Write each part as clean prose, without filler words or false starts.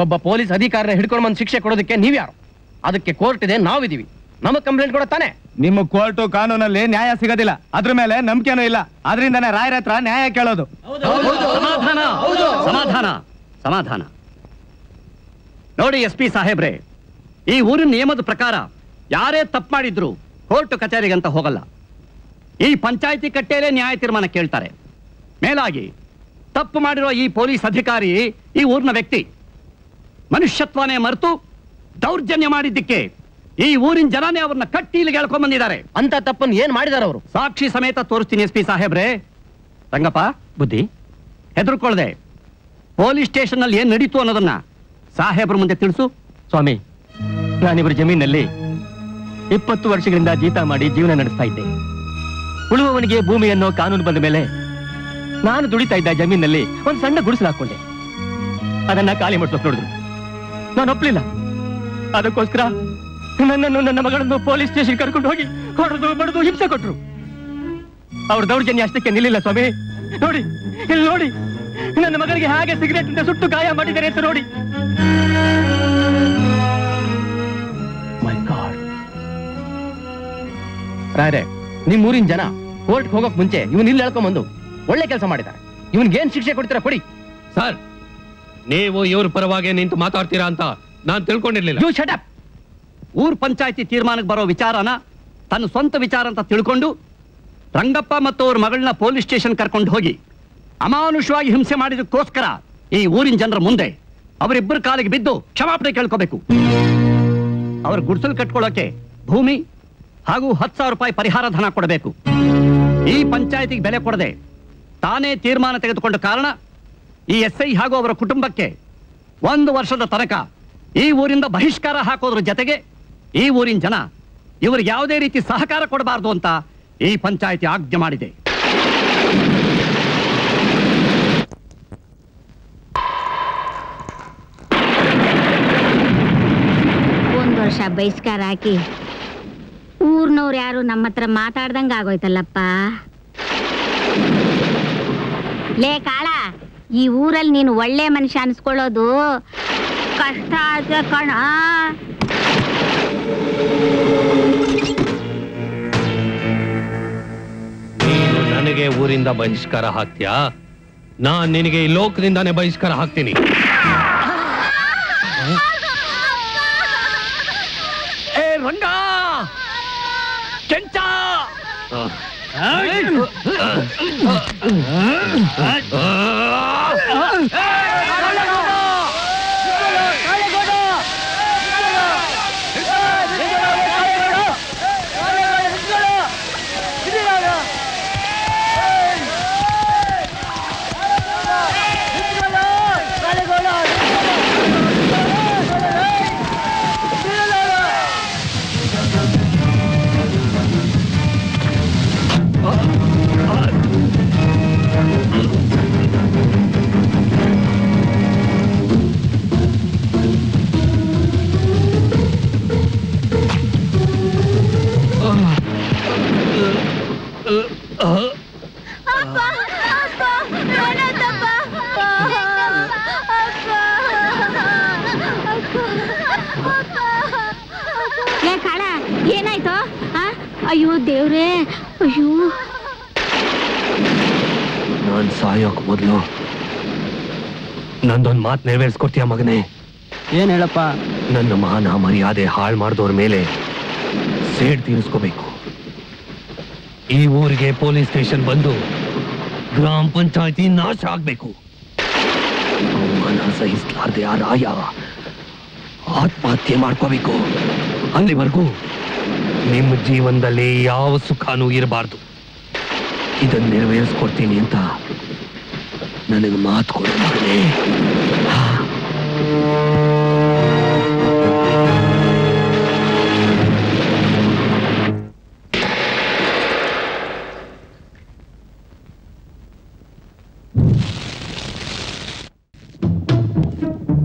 ಒಬ್ಬ ಪೊಲೀಸ್ ಅಧಿಕಾರಿನ ಹಿಡ್ಕೊಂಡು ಬಂದು ಶಿಕ್ಷೆ ಕೊಡೋದಕ್ಕೆ ನೀವ್ಯಾರು? ಅದಕ್ಕೆ ಕೋರ್ಟ್ ಇದೆ, ನಾವಿದೀವಿ. ನಮಗ್ ಕಂಪ್ಲೇಂಟ್ ಕೊಡತ್ತಾನೆ. ನಿಮ್ಮ ಕೋರ್ಟು ಕಾನೂನಲ್ಲಿ ನ್ಯಾಯ ಸಿಗೋದಿಲ್ಲ, ಅದ್ರ ಮೇಲೆ ನಂಬಿಕೆನೂ ಇಲ್ಲ. ಅದರಿಂದನೇ ರಾಯರ ಹತ್ರ ನ್ಯಾಯ ಕೇಳೋದು. ಸಮಾಧಾನ ಸಮಾಧಾನ ಸಮಾಧಾನ. ನೋಡಿ SP ಸಾಹೇಬ್ರೆ, ಈ ಊರಿನ ನಿಯಮದ ಪ್ರಕಾರ ಯಾರೇ ತಪ್ಪು ಮಾಡಿದ್ರು ಕೋರ್ಟ್ ಕಚೇರಿಗಂತ ಹೋಗಲ್ಲ. ಈ ಪಂಚಾಯಿತಿ ಕಟ್ಟೆಯಲ್ಲೇ ನ್ಯಾಯ ತೀರ್ಮಾನ ಕೇಳ್ತಾರೆ. ಮೇಲಾಗಿ ತಪ್ಪು ಮಾಡಿರೋ ಈ ಪೊಲೀಸ್ ಅಧಿಕಾರಿ ಈ ಊರಿನ ವ್ಯಕ್ತಿ. ಮನುಷ್ಯತ್ವನೇ ಮರೆತು ದೌರ್ಜನ್ಯ ಮಾಡಿದ್ದಕ್ಕೆ ಈ ಊರಿನ ಜನನೇ ಅವ್ರನ್ನ ಕಟ್ಟಿಲಿಗೆ ಎಳ್ಕೊಂಡ್ ಬಂದಿದ್ದಾರೆ. ಅಂತ ತಪ್ಪನ್ನು ಏನ್ ಮಾಡಿದಾರೆ ಅವರು? ಸಾಕ್ಷಿ ಸಮೇತ ತೋರಿಸ್ತೀನಿ SP ಸಾಹೇಬ್ರೆ. ರಂಗಪ್ಪ, ಬುದ್ಧಿ ಹೆದರ್ಕೊಳ್ದೆ ಪೊಲೀಸ್ ಸ್ಟೇಷನ್ ನಲ್ಲಿ ಏನ್ ನಡೀತು ಅನ್ನೋದನ್ನ ಸಾಹೇಬ್ರ ಮುಂದೆ ತಿಳಿಸು. ಸ್ವಾಮಿ, ನಾನಿವರ ಜಮೀನಲ್ಲಿ 20 ವರ್ಷಗಳಿಂದ ಜೀತ ಮಾಡಿ ಜೀವನ ನಡೆಸ್ತಾ ಇದ್ದೆ. ಉಳುವವನಿಗೆ ಭೂಮಿ ಅನ್ನೋ ಕಾನೂನು ಬಂದ ಮೇಲೆ ನಾನು ದುಡಿತಾ ಇದ್ದ ಜಮೀನಲ್ಲಿ ಒಂದು ಸಣ್ಣ ಗುಡಿಸಲು ಹಾಕೊಂಡೆ. ಅದನ್ನ ಖಾಲಿ ಮಾಡಿಸೋಕ್ ನೋಡಿದ್ರು. ನಾನು ಒಪ್ಲಿಲ್ಲ. ಅದಕ್ಕೋಸ್ಕರ ನನ್ನನ್ನು ನನ್ನ ಮಗಳನ್ನು ಪೊಲೀಸ್ ಸ್ಟೇಷನ್ ಕರ್ಕೊಂಡು ಹೋಗಿ ಹೊಡೆದು ಬಡದು ಹಿಂಸೆ ಕೊಟ್ರು. ಅವ್ರ ದೌರ್ಜನ್ಯ ಅಷ್ಟಕ್ಕೆ ನಿಲ್ಲಿಲ್ಲ ಸ್ವಾಮಿ. ನೋಡಿ, ಇಲ್ಲಿ ನೋಡಿ, ನನ್ನ ಮಗಳಿಗೆ ಹಾಗೆ ಸಿಗರೇಟ್ ಇಂದ ಸುಟ್ಟು ಗಾಯ ಮಾಡಿದ್ದಾರೆ ಅಂತ ನೋಡಿ. ಮೈ ಗಾಡ್. ರಾಯರೇ, ನಿಮ್ ಊರಿನ ಜನ ಕೋರ್ಟ್ ಹೋಗಕ್ ಮುಂಚೆ ಇವನ್ ಇಲ್ಲಿ ಹೇಳ್ಕೊಂಡ್ಬಂದು ಒಳ್ಳೆ ಕೆಲಸ ಮಾಡಿದ್ದಾರೆ. ಇವನ್ಗೇನ್ ಶಿಕ್ಷೆ ಕೊಡ್ತೀರಾ ಕೊಡಿ. ಸರ್, ನೀವು ಇವ್ರ ಪರವಾಗಿ ನಿಂತು ಮಾತಾಡ್ತೀರಾ ಅಂತ ನಾನ್ ತಿಳ್ಕೊಂಡಿರ್ಲಿಲ್ಲ. You shut up. ಊರ್ ಪಂಚಾಯತಿ ತೀರ್ಮಾನಕ್ಕೆ ಬರೋ ವಿಚಾರನ ತನ್ನ ಸ್ವಂತ ವಿಚಾರ ಅಂತ ತಿಳ್ಕೊಂಡು ರಂಗಪ್ಪ ಮತ್ತು ಅವ್ರ ಮಗಳನ್ನ ಪೊಲೀಸ್ ಸ್ಟೇಷನ್ ಕರ್ಕೊಂಡು ಹೋಗಿ ಅಮಾನುಷವಾಗಿ ಹಿಂಸೆ ಮಾಡಿದಕ್ಕೋಸ್ಕರ ಈ ಊರಿನ ಜನರ ಮುಂದೆ ಅವರಿಬ್ಬರ ಕಾಲಿಗೆ ಬಿದ್ದು ಕ್ಷಮಾಪಣೆ ಕೇಳ್ಕೋಬೇಕು. ಅವ್ರ ಗುಡಿಸಲು ಕಟ್ಕೊಳ್ಳೋಕೆ ಭೂಮಿ ಹಾಗೂ 10,000 ರೂಪಾಯಿ ಪರಿಹಾರ ಧನ ಕೊಡಬೇಕು. ಈ ಪಂಚಾಯತಿಗೆ ಬೆಲೆ ಕೊಡದೆ ತಾನೇ ತೀರ್ಮಾನ ತೆಗೆದುಕೊಂಡ ಕಾರಣ ಈ SI ಹಾಗೂ ಅವರ ಕುಟುಂಬಕ್ಕೆ 1 ವರ್ಷದ ತನಕ ಈ ಊರಿಂದ ಬಹಿಷ್ಕಾರ ಹಾಕೋದ್ರ ಜೊತೆಗೆ ಈ ಊರಿನ ಜನ ಇವರಿಗೆ ಯಾವುದೇ ರೀತಿ ಸಹಕಾರ ಕೊಡಬಾರದು ಅಂತ ಈ ಪಂಚಾಯತಿ ಆಜ್ಞೆ ಮಾಡಿದೆ. ಒಂದು ವರ್ಷ ಬಹಿಷ್ಕಾರ ಹಾಕಿ ಊರ್ನವ್ರು ಯಾರು ನಮ್ಮ ಹತ್ರ ಮಾತಾಡ್ದಂಗ ಆಗೋಯ್ತಲ್ಲಪ್ಪ. ಲೇ ಕಾಳ, ಈ ಊರಲ್ಲಿ ನೀನು ಒಳ್ಳೆ ಮನುಷ್ಯ ಅನ್ಸ್ಕೊಳ್ಳೋದು ಕಷ್ಟ ಆಯ್ತು ಕಣ. ನೀನು ನನಗೆ ಊರಿಂದ ಬಹಿಷ್ಕಾರ ಹಾಕ್ತೀಯಾ? ನಾನ್ ನಿನಗೆ ಈ ಲೋಕದಿಂದಾನೇ ಬಹಿಷ್ಕಾರ ಹಾಕ್ತೀನಿ. ಏ ರಂಗ, ಕೆಂಚ, ಏನಾಯ್ತು? ಅಯ್ಯೋ ದೇವ್ರೇ, ಅಯ್ಯೋ. ನಾನ್ ಸಾಯೋಕ್ ಮೊದ್ಲು ನಂದೊಂದ್ ಮಾತು ನೆರವೇರಿಸ್ಕೊಡ್ತೀಯ ಮಗನೇ? ಏನ್ ಹೇಳಪ್ಪ? ನನ್ನ ಮಾನ ಮರ್ಯಾದೆ ಹಾಳು ಮಾಡಿದವ್ರ ಮೇಲೆ ಸೇಡ್ ತೀರಿಸ್ಕೋಬೇಕು. ಈ ಊರಿಗೆ ಪೊಲೀಸ್ ಸ್ಟೇಷನ್ ಬಂದು ಗ್ರಾಮ ಪಂಚಾಯತಿ ನಾಶ ಆಗ್ಬೇಕು. ಅವಮಾನ ಸಹಿಸಲಾರ್ದೆ ಆ ರಾಯ ಆತ್ಮಹತ್ಯೆ ಮಾಡ್ಕೋಬೇಕು. ಅಲ್ಲಿವರೆಗೂ ನಿಮ್ಮ ಜೀವನದಲ್ಲಿ ಯಾವ ಸುಖನೂ ಇರಬಾರ್ದು. ಇದನ್ನ ನೆರವೇರಿಸ್ಕೊಡ್ತೀನಿ ಅಂತ ನನಗೆ ಮಾತು ಕೊಡು ಮಗನೇ.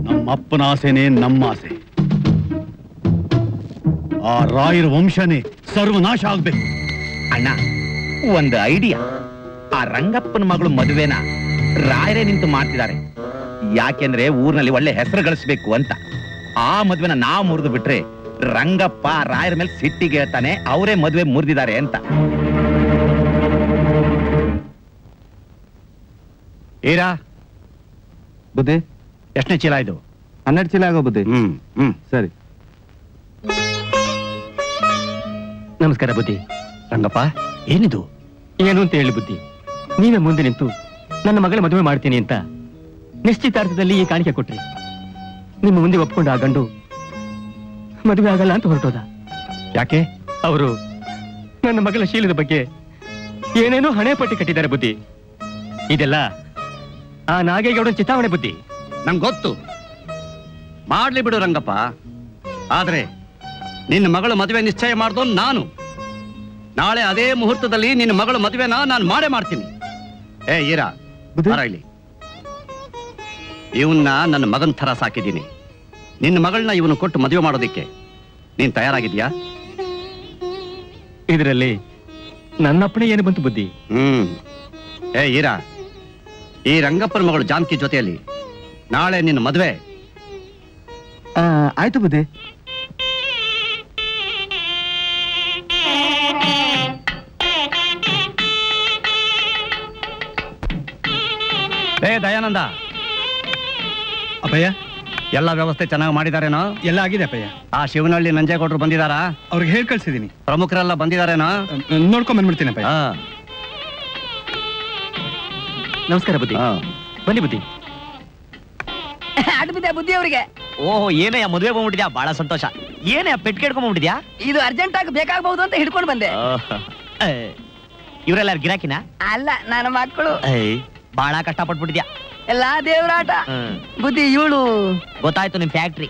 ನಮ್ಮಪ್ಪನ ಆಸೆನೇ ನಮ್ಮ ಆಸೆ. ಆ ರಾಯರ ವಂಶನೇ ಸರ್ವನಾಶ ಆಗ್ಬೇಕು. ಅಣ್ಣ, ಒಂದು ಐಡಿಯಾ. ಆ ರಂಗಪ್ಪನ ಮಗಳು ಮದುವೆನ ರಾಯರೇ ನಿಂತು ಮಾಡ್ತಿದ್ದಾರೆ. ಯಾಕೆಂದ್ರೆ ಊರಿನಲ್ಲಿ ಒಳ್ಳೆ ಹೆಸರು ಗಳಿಸ್ಬೇಕು ಅಂತ. ಆ ಮದ್ವೆನ ನಾವು ಮುರಿದು ಬಿಟ್ರೆ ರಂಗಪ್ಪ ರಾಯರ ಮೇಲೆ ಸಿಟ್ಟಿಗೆ ಹೇಳ್ತಾನೆ, ಅವರೇ ಮದ್ವೆ ಮುರಿದಿದ್ದಾರೆ ಅಂತ. ಈರಾ ಬುದ್ಧಿ ಎಷ್ಟನೇ ಚೀಲ ಇದು? 12 ಚೀಲ ಆಗೋ ಬುದ್ಧಿ. ಸರಿ. ನಮಸ್ಕಾರ ಬುದ್ಧಿ. ರಂಗಪ್ಪ, ಏನಿದು? ಏನು ಅಂತ ಹೇಳಿ ಬುದ್ಧಿ, ನೀವೇ ಮುಂದೆ ನಿಂತು ನನ್ನ ಮಗಳ ಮದುವೆ ಮಾಡ್ತೀನಿ ಅಂತ ನಿಶ್ಚಿತಾರ್ಥದಲ್ಲಿ ಈ ಕಾಣಿಕೆ ಕೊಟ್ರಿ. ನಿಮ್ಮ ಮುಂದೆ ಒಪ್ಕೊಂಡು ಆ ಗಂಡು ಮದುವೆ ಆಗಲ್ಲ ಅಂತ ಹೊರಟೋದ. ಯಾಕೆ? ಅವರು ನನ್ನ ಮಗಳ ಶೀಲದ ಬಗ್ಗೆ ಏನೇನೋ ಹಣೆ ಪಟ್ಟಿ ಕಟ್ಟಿದ್ದಾರೆ ಬುದ್ಧಿ. ಇದೆಲ್ಲ ಆ ನಾಗೇಗೌಡನ ಚಿತಾವಣೆ ಬುದ್ಧಿ. ನಂಗೆ ಗೊತ್ತು, ಮಾಡ್ಲಿ ಬಿಡು ರಂಗಪ್ಪ. ಆದ್ರೆ ನಿನ್ನ ಮಗಳ ಮದುವೆ ನಿಶ್ಚಯ ಮಾಡ್ದೋ ನಾನು. ನಾಳೆ ಅದೇ ಮುಹೂರ್ತದಲ್ಲಿ ನಿನ್ನ ಮಗಳ ಮದುವೆನ ನಾನು ಮಾಡೇ ಮಾಡ್ತೀನಿ. ಏ ಈರಾ, ಇಲ್ಲಿ ಇವನ್ನ ನನ್ನ ಮಗನ ಥರ ಸಾಕಿದ್ದೀನಿ. ನಿನ್ನ ಮಗಳನ್ನ ಇವನು ಕೊಟ್ಟು ಮದುವೆ ಮಾಡೋದಿಕ್ಕೆ ನೀನ್ ತಯಾರಾಗಿದ್ಯಾ? ಇದರಲ್ಲಿ ನನ್ನಪ್ಪಣೆ ಏನು ಬಂತು ಬುದ್ಧಿ? ಏ ಈರಾ, ಈ ರಂಗಪ್ಪನ ಮಗಳು ಜಾನಕಿ ಜೊತೆಯಲ್ಲಿ ನಾಳೆ ನಿನ್ನ ಮದುವೆ. ಆಯ್ತು ಬುದ್ಧಿ. ಏ ದಯಾನಂದ, ಅಪ್ಪಯ್ಯ, ಎಲ್ಲ ವ್ಯವಸ್ಥೆ ಚೆನ್ನಾಗಿ ಮಾಡಿದಾರೇನೋ? ಎಲ್ಲ ಆಗಿದೆ ಅಪ್ಪಯ್ಯ. ಆ ಶಿವನಹಳ್ಳಿ ನಂಜೇಗೌಡರು ಬಂದಿದಾರಾ? ಅವ್ರಿಗೆ ಹೇಳಿ ಕಳ್ಸಿದೀನಿ. ಪ್ರಮುಖರೆಲ್ಲ ಬಂದಿದಾರೇನೋ? ನೋಡ್ಕೊಂಡ್ ಬಂದ್ಬಿಡ್ತೀನಿ ಅಪ್ಪಯ್ಯ. ನಮಸ್ಕಾರ ಬುದ್ಧಿ. ಬನ್ನಿ ಬುದ್ಧಿ. ಅಡ್ಬಿದ್ದೆ ಬುದ್ಧಿ ಅವ್ರಿಗೆ. ಓಹೋ, ಏನಯ್ಯ ಮದುವೆ ಬಂದ್ಬಿಟ್ಟಿದ್ಯಾ? ಬಹಳ ಸಂತೋಷ. ಏನಯ್ಯ ಪೆಟ್ ಕೇಳ್ಕೊಂಡ್ಬಿಟ್ಟಿದ್ಯಾ? ಇದು ಅರ್ಜೆಂಟ್ ಆಗಿ ಬೇಕಾಗಬಹುದು ಅಂತ ಹಿಡ್ಕೊಂಡು ಬಂದೆ. ಇವರೆಲ್ಲ ಗಿರಾಕಿನ? ಅಲ್ಲ, ನನ್ನ ಮಕ್ಕಳು. ಬಹಳ ಕಷ್ಟ ಪಟ್ಬಿಟ್ಟಿದ್ಯಾ. ಎಲ್ಲಾ ದೇವರಾಟ. ಬುದ್ಧಿ ಇವಳು. ಗೊತ್ತಾಯ್ತು, ನಿಮ್ ಫ್ಯಾಕ್ಟ್ರಿ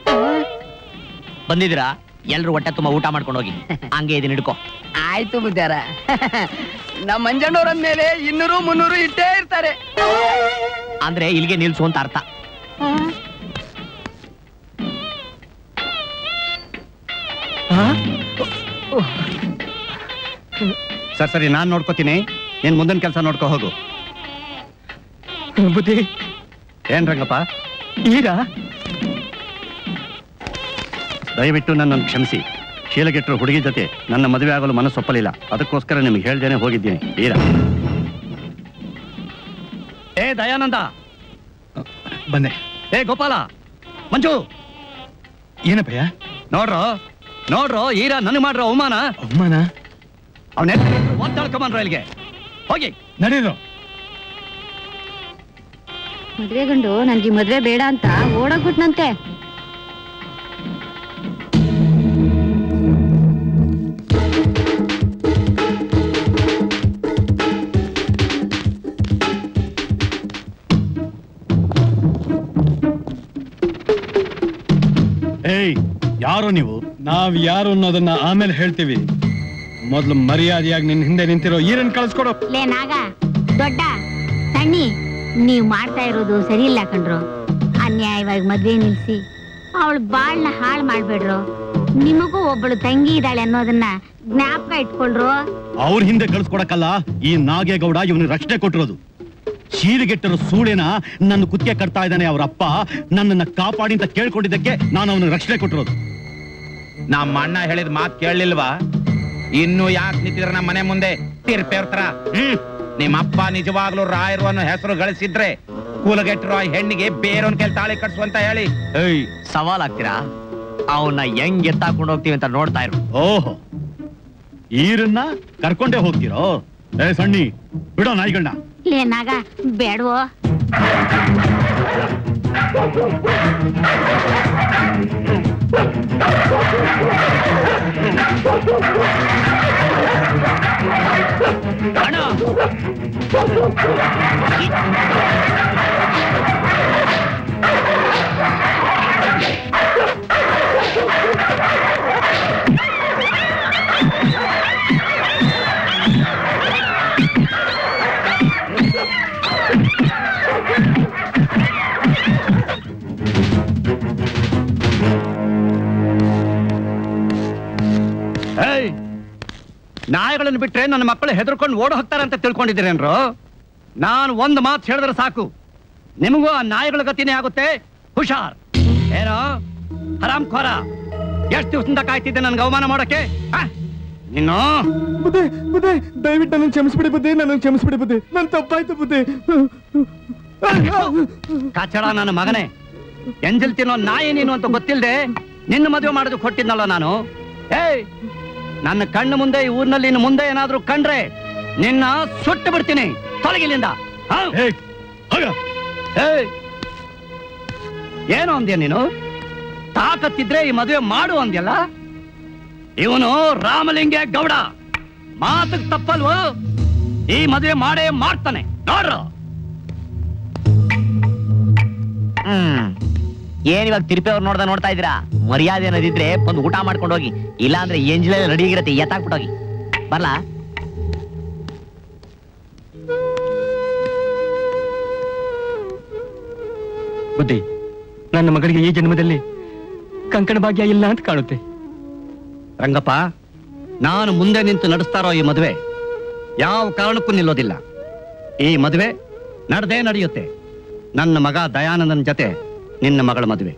ಬಂದಿದ್ದೀರಾ? ಎಲ್ರು ಹೊಟ್ಟೆ ತುಂಬಾ ಊಟ ಮಾಡ್ಕೊಂಡು ಹೋಗಿ. ಹಂಗೆ ಇದನ್ನ ಹಿಡ್ಕೋ. ಆಯ್ತು ಬುದ್ಧಾರ. ನಮ್ಮ ಮಂಜಣ್ಣವ್ರ ಮೇಲೆ 200 300 ಇಟ್ಟೇ ಇರ್ತಾರೆ. ಅಂದ್ರೆ ಇಲ್ಲಿಗೆ ನಿಲ್ಸು ಅಂತ ಅರ್ಥ. ಸರಿ, ನಾನ್ ನೋಡ್ಕೋತೀನಿ. ನೀನ್ ಮುಂದಿನ ಕೆಲಸ ನೋಡ್ಕೋ ಹೋಗು. ಬುದ್ಧಿ. ಏನ್ ರಂಗಪ್ಪ? ಈರಾ, ದಯವಿಟ್ಟು ನನ್ನನ್ನು ಕ್ಷಮಿಸಿ. ಶೀಲಗೆಟ್ಟರು ಹುಡುಗಿ ಜೊತೆ ನನ್ನ ಮದುವೆ ಆಗಲು ಮನಸ್ಸೊಪ್ಪಲಿಲ್ಲ. ಅದಕ್ಕೋಸ್ಕರ ನಿಮ್ಗೆ ಹೇಳ್ದೇನೆ ಹೋಗಿದ್ದೀನಿ. ಈರಾ. ಏ ದಯಾನಂದ, ಬಂದೆ. ಏ ಗೋಪಾಲ, ಮಂಜು, ಏನಪ್ಪಯ್ಯ? ನೋಡ್ರೋ ಈರಾ ನನಗೆ ಮಾಡ್ರೋ ಅವಮಾನ. ಅವಮಾನ? ಅವನೇ ಒತ್ತಾಳ್ಕೊಂಬನ್ರೋ ಇಲ್ಲಿಗೆ. ಹೋಗಿ ನಡೀರೋ. ಮದ್ವೆ ಗಂಡು ನನ್ಗೆ ಮದ್ವೆ ಬೇಡ ಅಂತ ಓಡೋಗ್ಬಿಟ್ನಂತೆ. ಏಯ್, ಯಾರು ನೀವು? ನಾವ್ ಯಾರು ಅನ್ನೋದನ್ನ ಆಮೇಲೆ ಹೇಳ್ತೀವಿ. ಮೊದ್ಲು ಮರ್ಯಾದೆಯಾಗಿ ನಿನ್ ಹಿಂದೆ ನಿಂತಿರೋ ಈರನ್ ಕಳಿಸ್ಕೊಡು. ಲೇ ನಾಗ, ದೊಡ್ಡ ಸಣ್ಣಿ, ನೀವ್ ಮಾಡ್ತಾ ಇರೋದು ಸರಿ ಇಲ್ಲ ಕಣ್ರು. ಅನ್ಯಾಯವಾಗಿ ಮದ್ವೆ ನಿಲ್ಸಿ ಅವಳು ಬಾಳ್ನ ಹಾಳು ಮಾಡ್ಬೇಡ್ರು. ನಿಮಗೂ ಒಬ್ಬಳು ತಂಗಿ ಇದ್ದಾಳೆ ಅನ್ನೋದನ್ನ ಜ್ಞಾಪಕ ಇಟ್ಕೊಳ್ರು. ಅವ್ರ ಹಿಂದೆ ಕಳಿಸ್ಕೊಡಕ್ಕಲ್ಲ ಈ ನಾಗೇಗೌಡ ಇವನು ರಕ್ಷಣೆ ಕೊಟ್ಟಿರೋದು. ಶೀಲಿಗೆಟ್ಟರು ಸೂಳೆನ ನನ್ನ ಕುತ್ತಿಗೆ ಕಟ್ತಾ ಇದ್ದಾನೆ. ಅವರಪ್ಪ ನನ್ನನ್ನ ಕಾಪಾಡಿ ಅಂತ ಕೇಳ್ಕೊಂಡಿದ್ದಕ್ಕೆ ನಾನು ಅವನ ರಕ್ಷಣೆ ಕೊಟ್ಟಿರೋದು. ನಮ್ಮ ಅಣ್ಣ ಹೇಳಿದ ಮಾತು ಕೇಳಲಿಲ್ವಾ? ಇನ್ನು ಯಾಕೆ ನಿಂತಿದ್ರ ನಮ್ಮ ಮನೆ ಮುಂದೆ ತೀರ್ಪೇರ್ತರ? ನಿಮ್ಮಪ್ಪ ನಿಜವಾಗ್ಲೂ ರಾಯರು ಅನ್ನೋ ಹೆಸರು ಗಳಿಸಿದ್ರೆ ಕೂಲಗೆಟ್ಟಿರೋ ಹೆಣ್ಣಿಗೆ ಬೇರೊಂದ್ ಕೆಲ್ ತಾಳಿ ಕಟ್ಸುವಂತ ಹೇಳಿ ಸವಾಲ್ ಆಗ್ತೀರಾ? ಅವನ್ನ ಹೆಂಗ್ ಎತ್ತಾಕೊಂಡು ಹೋಗ್ತೀವಿ ಅಂತ ನೋಡ್ತಾ ಇರು. ಓಹೋ, ಈರನ್ನ ಕರ್ಕೊಂಡೇ ಹೋಗ್ತೀರೋ? ಏ ಸಣ್ಣಿ, ಬಿಡೋ ನಾಯಿಗಳನ್ನ. ಲೇ ನಾಗ, ಬೇಡವೋ. ನಾಯಿಗಳನ್ನು ಬಿಟ್ರೆ ನನ್ನ ಮಕ್ಕಳು ಹೆದರ್ಕೊಂಡು ಓಡ ಹೋಗ್ತಾರೆ ಅಂತ ತಿಳ್ಕೊಂಡಿದ್ದೀರೇನ್ರು? ನಾನು ಒಂದು ಮಾತು ಹೇಳಿದ್ರೆ ಸಾಕು, ನಿಮಗೂ ಆ ನಾಯಿಗಳ ಗತಿನೇ ಆಗುತ್ತೆ. ಹುಷಾರ್. ಏನೋ ಹರಾಮ್ ಖೋರ, ಎಷ್ಟು ದಿವಸದಿಂದ ಕಾಯ್ತಿದ್ದೆ ನನ್ಗೆ ಅವಮಾನ ಮಾಡೋಕೆ? ನಿನ್ನು ಬುದ್ಧಿ ಬುದ್ಧಿ ದಯವಿಟ್ಟು ನನ್ನ ಕ್ಷಮಿಸ್ಬಿಡಿ ಬುದ್ಧಿ, ನನ್ನ ಕ್ಷಮಿಸ್ಬಿಡಿ ಬುದ್ಧಿ, ನನ್ನ ತಪ್ಪಾಯ್ತು ಬುದ್ಧಿ. ಕಚಡ ನನ್ನ ಮಗನೇ, ಎಂಜಲ್ ತಿನ್ನೋ ನಾಯಿ ನೀನು ಅಂತ ಗೊತ್ತಿಲ್ಲದೆ ನಿನ್ನ ಮದುವೆ ಮಾಡೋದು ಕೊಟ್ಟಿದ್ನಲ್ಲ ನಾನು. ಏಯ್, ನನ್ನ ಕಣ್ಣು ಮುಂದೆ ಈ ಊರಿನಲ್ಲಿ ಇನ್ನು ಮುಂದೆ ಏನಾದ್ರೂ ಕಂಡ್ರೆ ನಿನ್ನ ಸುಟ್ಟು ಬಿಡ್ತೀನಿ. ತೊಲಗಿಲಿಂದ. ಏನು ಅಂದ್ಯ ನೀನು? ತಾಕತ್ತಿದ್ರೆ ಈ ಮದುವೆ ಮಾಡು ಅಂದ್ಯಲ್ಲ. ಇವನು ರಾಮಲಿಂಗ ಗೌಡ, ಮಾತಿಗೆ ತಪ್ಪಲ್ವೋ? ಈ ಮದುವೆ ಮಾಡೇ ಮಾಡ್ತಾನೆ ನೋಡ್ರು. ಏನ್ ಇವಾಗ ತಿರುಪಿ ಅವ್ರು ನೋಡ್ತಾ ಇದ್ದೀರಾ? ಮರ್ಯಾದೆ ಅನ್ನೋದಿದ್ರೆ ಒಂದು ಊಟ ಮಾಡ್ಕೊಂಡು ಹೋಗಿ, ಇಲ್ಲ ಅಂದ್ರೆ ಎಂಜಲಲ್ಲಿ ರೆಡಿ ಆಗಿರತ್ತೆ, ಎತ್ತಾಕ್ಬಿಟ್ಟೋಗಿ. ಬರ್ಲಾ? ಬುದ್ಧಿ, ನನ್ನ ಮಗಳಿಗೆ ಈ ಜನ್ಮದಲ್ಲಿ ಕಂಕಣ ಭಾಗ್ಯ ಇಲ್ಲ ಅಂತ ಕಾಣುತ್ತೆ. ರಂಗಪ್ಪ, ನಾನು ಮುಂದೆ ನಿಂತು ನಡೆಸ್ತಾರೋ ಈ ಮದುವೆ ಯಾವ ಕಾರಣಕ್ಕೂ ನಿಲ್ಲೋದಿಲ್ಲ. ಈ ಮದುವೆ ನಡೆದೇ ನಡೆಯುತ್ತೆ. ನನ್ನ ಮಗ ದಯಾನಂದನ ಜೊತೆ ನಿನ್ನ ಮಗಳ ಮದುವೆ.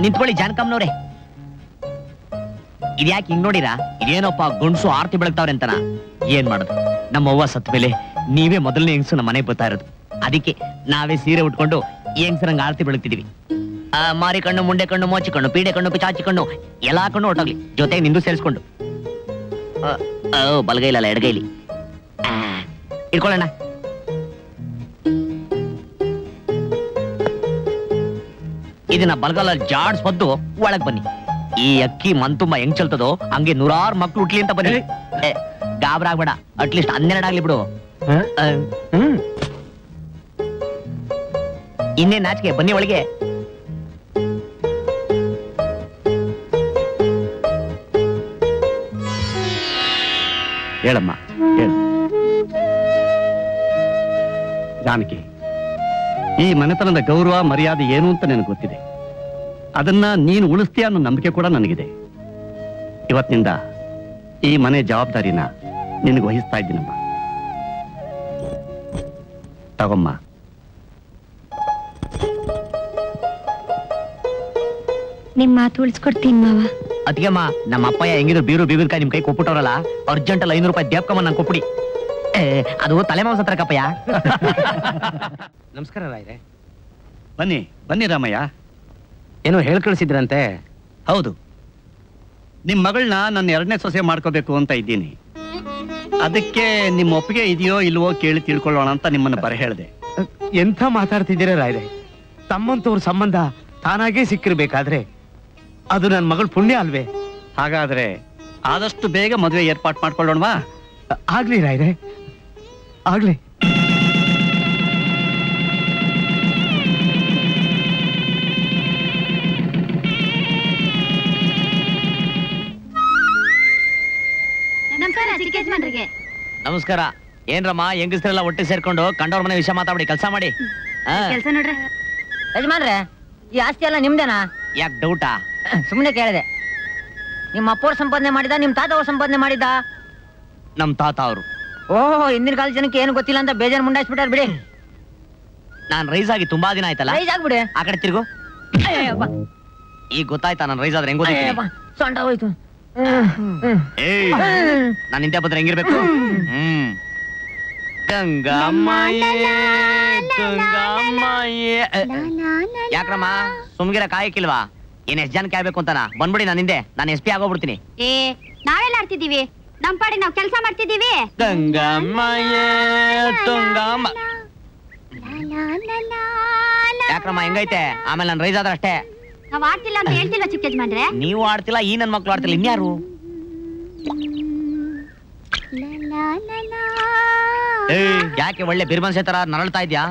ನಿಂತ್ಕೊಳ್ಳಿ ಜಾನಕಮ್ಮನವ್ರೆ. ಇದ್ಯಾಕೆ ಹಿಂಗ್ ನೋಡಿರಾ? ಇದೇನಪ್ಪ ಗಂಡ್ಸು ಆರ್ತಿ ಬೆಳಗ್ತಾವ್ರೆ ಅಂತನ? ಏನ್ ಮಾಡೋದು, ನಮ್ಮ ಅವ್ವ ಸತ್ ಮೇಲೆ ನೀವೇ ಮೊದಲನೇ ಹೆಂಗ್ಸು ನಮ್ಮ ಮನೆಗೆ ಬರ್ತಾ ಇರೋದು. ಅದಕ್ಕೆ ನಾವೇ ಸೀರೆ ಉಟ್ಕೊಂಡು ಹೆಂಗ್ಸರಂಗ ಆರ್ತಿ ಬೆಳಗ್ತಿದೀವಿ. ಮಾರಿ ಕಣ್ಣು, ಮುಂಡೆ ಕಣ್ಣು, ಮೋಚಿ ಕಣ್ಣು, ಪೀಡೆ ಕಣ್ಣು, ಪಿಚಾಚಿ ಕಣ್ಣು, ಎಲ್ಲಾ ಕಣ್ಣು ಹೊಟ್ಟೋಗ್ಲಿ, ಜೊತೆಗೆ ನಿಂದು ಸೇರಿಸ್ಕೊಂಡು. ಬಲಗೈಲಲ್ಲ ಎಡಗೈಲಿ ಇಟ್ಕೊಳ್ಳೋಣ. ಇದನ್ನ ಬಲಗಾಲಲ್ಲಿ ಜಾಡ್ಸ್ಬದ್ದು ಒಳಗ್ ಬನ್ನಿ. ಈ ಅಕ್ಕಿ ಮನ್ ತುಂಬಾ ಹೆಂಗ್ ಚಲ್ತದೋ ಹಂಗೆ 100 ಮಕ್ಳು ಹುಟ್ಲಿ ಅಂತ ಬನ್ನಿ. ಗಾಬರ ಆಗ್ಬೇಡ, ಅಟ್ಲೀಸ್ಟ್ 12 ಆಗ್ಲಿ ಬಿಡು. ಇನ್ನೇನ್ ನಾಚಿಕೆ, ಬನ್ನಿ ಒಳಗೆ. ಹೇಳಮ್ಮ, ಹೇಳು. ಜಾನಕಿ, ಈ ಮನೆತನದ ಗೌರವ ಮರ್ಯಾದೆ ಏನು ಅಂತ ನನಗೆ ಗೊತ್ತಿದೆ. ಅದನ್ನ ನೀನು ಉಳಿಸ್ತೀಯ ಅನ್ನೋ ನಂಬಿಕೆ ಕೂಡ ನನಗಿದೆ. ಇವತ್ತಿನಿಂದ ಈ ಮನೆ ಜವಾಬ್ದಾರಿನ ನಿನಗೆ ವಹಿಸ್ತಾ ಇದ್ದೀನಮ್ಮ. ತಗೊಮ್ಮ. ನಿಮ್ ಮಾತು ಉಳಿಸ್ಕೊಡ್ತೀನಿ ಮಾವ. ಅದಕ್ಕೆಮ್ಮ, ನಮ್ಮ ಅಪ್ಪಯ್ಯ ಹೆಂಗಿದ್ರು ಬೀರು ಬೀಗರ್ಕಾಯಿ ನಿಮ್ ಕೈ ಕೊಟ್ಬಿಟ್ಟವ್ರಲ್ಲ, ಅರ್ಜೆಂಟ್ ಅಲ್ಲಿ 500 ರೂಪಾಯಿ ದೇಪ್ಕಮ್ಮ ನಂಗೆ ಕೊಟ್ಬಿಡಿ. ಅದು ತಲೆಮಾಂಸ ಹತ್ರ ಕಪ್ಪಯ್ಯ. ನಮಸ್ಕಾರ ರಾಯ್ರೆ. ಬನ್ನಿ ಬನ್ನಿ ರಾಮಯ್ಯ. ಏನೋ ಹೇಳ್ ಕಳಿಸಿದ್ರಂತೆ? ಹೌದು, ನಿಮ್ ಮಗಳನ್ನ ನನ್ನ 2ನೇ ಸೊಸೆ ಮಾಡ್ಕೋಬೇಕು ಅಂತ ಇದ್ದೀನಿ. ಅದಕ್ಕೆ ನಿಮ್ಮ ಒಪ್ಪಿಗೆ ಇದೆಯೋ ಇಲ್ವೋ ಕೇಳಿ ತಿಳ್ಕೊಳ್ಳೋಣ ಅಂತ ನಿಮ್ಮನ್ನ ಬರ ಹೇಳಿದೆ. ಎಂಥ ಮಾತಾಡ್ತಿದ್ದೀರಾ ರಾಯ್ರೆ? ತಮ್ಮಂತವ್ರ ಸಂಬಂಧ ತಾನಾಗೇ ಸಿಕ್ಕಿರ್ಬೇಕಾದ್ರೆ ಅದು ನನ್ನ ಮಗಳ ಪುಣ್ಯ ಅಲ್ವೇ? ಹಾಗಾದ್ರೆ ಆದಷ್ಟು ಬೇಗ ಮದುವೆ ಏರ್ಪಾಟ್ ಮಾಡ್ಕೊಳ್ಳೋಣವಾ? ಆಗ್ಲಿ ರಾಯ್ರೆ, ಆಗ್ಲಿ. ನಮಸ್ಕಾರ. ಏನ್ರಮ್ಮ, ಹೆಂಗಸ್ರೆಲ್ಲ ಒಟ್ಟಿಗೆ ಸೇರ್ಕೊಂಡು ಕಂಡವ್ರ ಮನೆ ವಿಷಯ ಮಾತಾಡಿ ಕೆಲಸ ಮಾಡಿ. ಕೆಲಸ ನೋಡ್ರಿ ಯಜಮಾನ್ರೆ, ಈ ಆಸ್ತಿ ಎಲ್ಲ ನಿಮ್ದೇನಾ? ಯಾಕೆ ಡೌಟಾ? ಸುಮ್ಮನೆ ಕೇಳಿದೆ. ನಿಮ್ಮ ಅಪ್ಪವ್ರ ಸಂಪಾದನೆ ಮಾಡಿದ, ನಿಮ್ ತಾತ ಅವ್ರ ಸಂಪಾದನೆ ಮಾಡಿದ? ನಮ್ ತಾತ ಅವರು. ಓಹೋ, ಹಿಂದಿನ ಕಾಲ ಜನಕ್ಕೆ ಏನು ಗೊತ್ತಿಲ್ಲ ಅಂತ ಬೇಜಾರು ಮುಂಡಾಯಿಸ್ಬಿಟ್ಟಾರ ಬಿಡಿ. ನಾನ್ ರೈಸ್ ಆಗಿ ತುಂಬಾ ದಿನ ಆಯ್ತಲ್ಲ. ರೈಸ್ ಆಗ್ಬಿಡಿ. ಆ ಕಡೆ ತಿರುಗು. ಈಗ ಗೊತ್ತಾಯ್ತಾ ನಾನು ರೈಸ್ ಆದ್ರೆ ಹೆಂಗ್ ಗೊತ್ತಾಯ್ತು? ಸೊಂಟ ಹೋಯ್ತು. ನಾನು ಹಿಂದೆ ಬಂದ್ರೆ ಹೆಂಗಿರ್ಬೇಕು? ಗಂಗಮ್ಮಯ್ಯೇ ಗಂಗಮ್ಮಯ್ಯೇ. ಯಾಕ್ರಮ್ಮ ಸುಮ್ಗಿರ ಕಾಯಕ್ಕಿಲ್ವಾ? ಏನ್ ಎಷ್ಟ್ ಜನ ಕಾಯ್ಬೇಕು ಅಂತನಾ? ಬಂದ್ಬಿಡಿ ನಾನು ಹಿಂದೆ, ನಾನು SP ಆಗೋಗ್ಬಿಡ್ತೀನಿ. ನಾವೆಲ್ಲ ಆಡ್ತಿದೀವಿ, ನಮ್ ಪಾಡಿ ನಾವ್ ಕೆಲಸ ಮಾಡ್ತಿದೀವಿ. ಗಂಗಮ್ಮಯ್ಯೇ ತುಂಗಮ್ಮ. ಯಾಕ್ರಮ್ಮ ಹೆಂಗೈತೆ? ಆಮೇಲೆ ನಾನು ರೈಸ್ ಆದ್ರೆ ಅಷ್ಟೇ. ನಾವ್ ಆಡ್ತಿಲ್ಲ ಅಂತ ಹೇಳ್ತಿಲ್ವಾ ಚಿಕ್ಕ ಯಜಮಾನ್ರೆ? ನೀವು ಆಡ್ತಿಲ್ಲ, ಈ ನನ್ ಮಕ್ಳು ಆಡ್ತಿಲ್ಲ, ಇನ್ಯಾರು? ಯಾಕೆ ಒಳ್ಳೆ ಬಿರ್ಮನ್ಸೆ ತರ ನರಳ್ತಾ ಇದ್ಯಾ?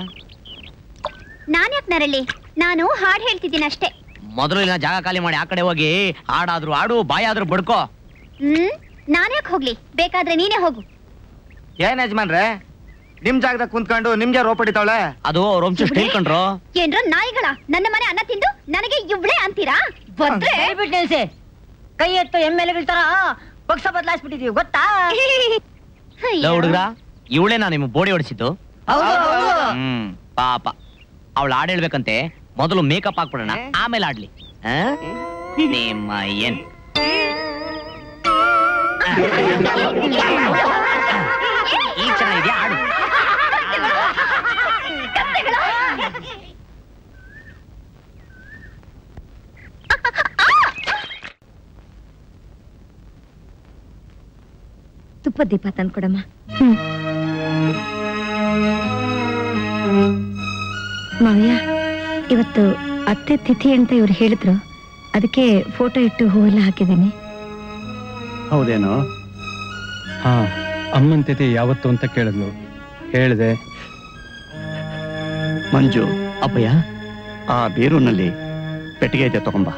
ನಾನ್ ಯಾಕೆ ನರಳಿ? ನಾನು ಹಾಡ್ ಹೇಳ್ತಿದ್ದೀನಿ ಅಷ್ಟೇ. ಮೊದಲು ಇಲ್ಲ ಜಾಗ ಖಾಲಿ ಮಾಡಿ ಆ ಕಡೆ ಹೋಗಿ ಹಾಡಾದ್ರೂ ಆಡು, ಬಾಯಾದ್ರೂ ಬಡ್ಕೋ. ನಾನ್ ಯಾಕೆ ಹೋಗ್ಲಿ? ಬೇಕಾದ್ರೆ ನೀನೇ ಹೋಗು. ಏನ್ ಯಜಮಾನ್ರೆ, ನಿಮ್ ಜಾಗದಾಗ ಕುಂತ್ಕೊಂಡು ನಿಮ್ಗೆ ರೋಪ್ ಹೊಡಿತಾವಳೆ. ಅದು ಅವ್ರ ವಂಶ ಸ್ಟೈಲ್ ಕಂಡ್ರು. ಏನ್ರ ನಾಯಿಗಳ ನನ್ನ ಮನೆ ಅನ್ನ ತಿಂದು ನನಗೆ ಇವ್ಳೆ ಅಂತೀರಾ? ಬಂದ್ರೆ ನಿಲ್ಸಿ. ಕೈ ಎತ್ತು ಎಮ್ಮೆಲೆಗಳ ಪಕ್ಷ ಬದಲಾಯಿಸ್ಬಿಟ್ಟಿದೀವಿ ಗೊತ್ತಾ? ಹುಡುಗ್ರ ಇವಳೇನಾ ನಿಮ್ ಬೋಡಿ ಹೊಡಿಸಿದ್ದು? ಪಾಪ ಅವಳು ಹಾಡು ಹೇಳ್ಬೇಕಂತೆ. ಮೊದಲು ಮೇಕಪ್ ಹಾಕ್ಬಿಡೋಣ, ಆಮೇಲೆ ಆಡ್ಲಿ. ನಿಮ್ಮ ಏನ್ ಈ ಚೆನ್ನಾಗಿದೆ ಆಡು. ತುಪ್ಪ ದೀಪ ತಂದ್ಕೊಡಮ್ಮ. ಮಾವಯ್ಯ, ಇವತ್ತು ಅತ್ತೆ ತಿಥಿ ಅಂತ ಇವ್ರು ಹೇಳಿದ್ರು, ಅದಕ್ಕೆ ಫೋಟೋ ಇಟ್ಟು ಹೂವೆಲ್ಲ ಹಾಕಿದ್ದೇನೆ. ಹೌದೇನೋ? ಹಾ, ಅಮ್ಮನ ತಿಥಿ ಯಾವತ್ತು ಅಂತ ಕೇಳಿದ್ಲು, ಹೇಳಿದೆ. ಮಂಜು, ಅಪ್ಪಯ್ಯ ಆ ಬೇರೂನಲ್ಲಿ ಪೆಟ್ಟಿಗೆ ಇದೆ, ತಗೊಂಬ.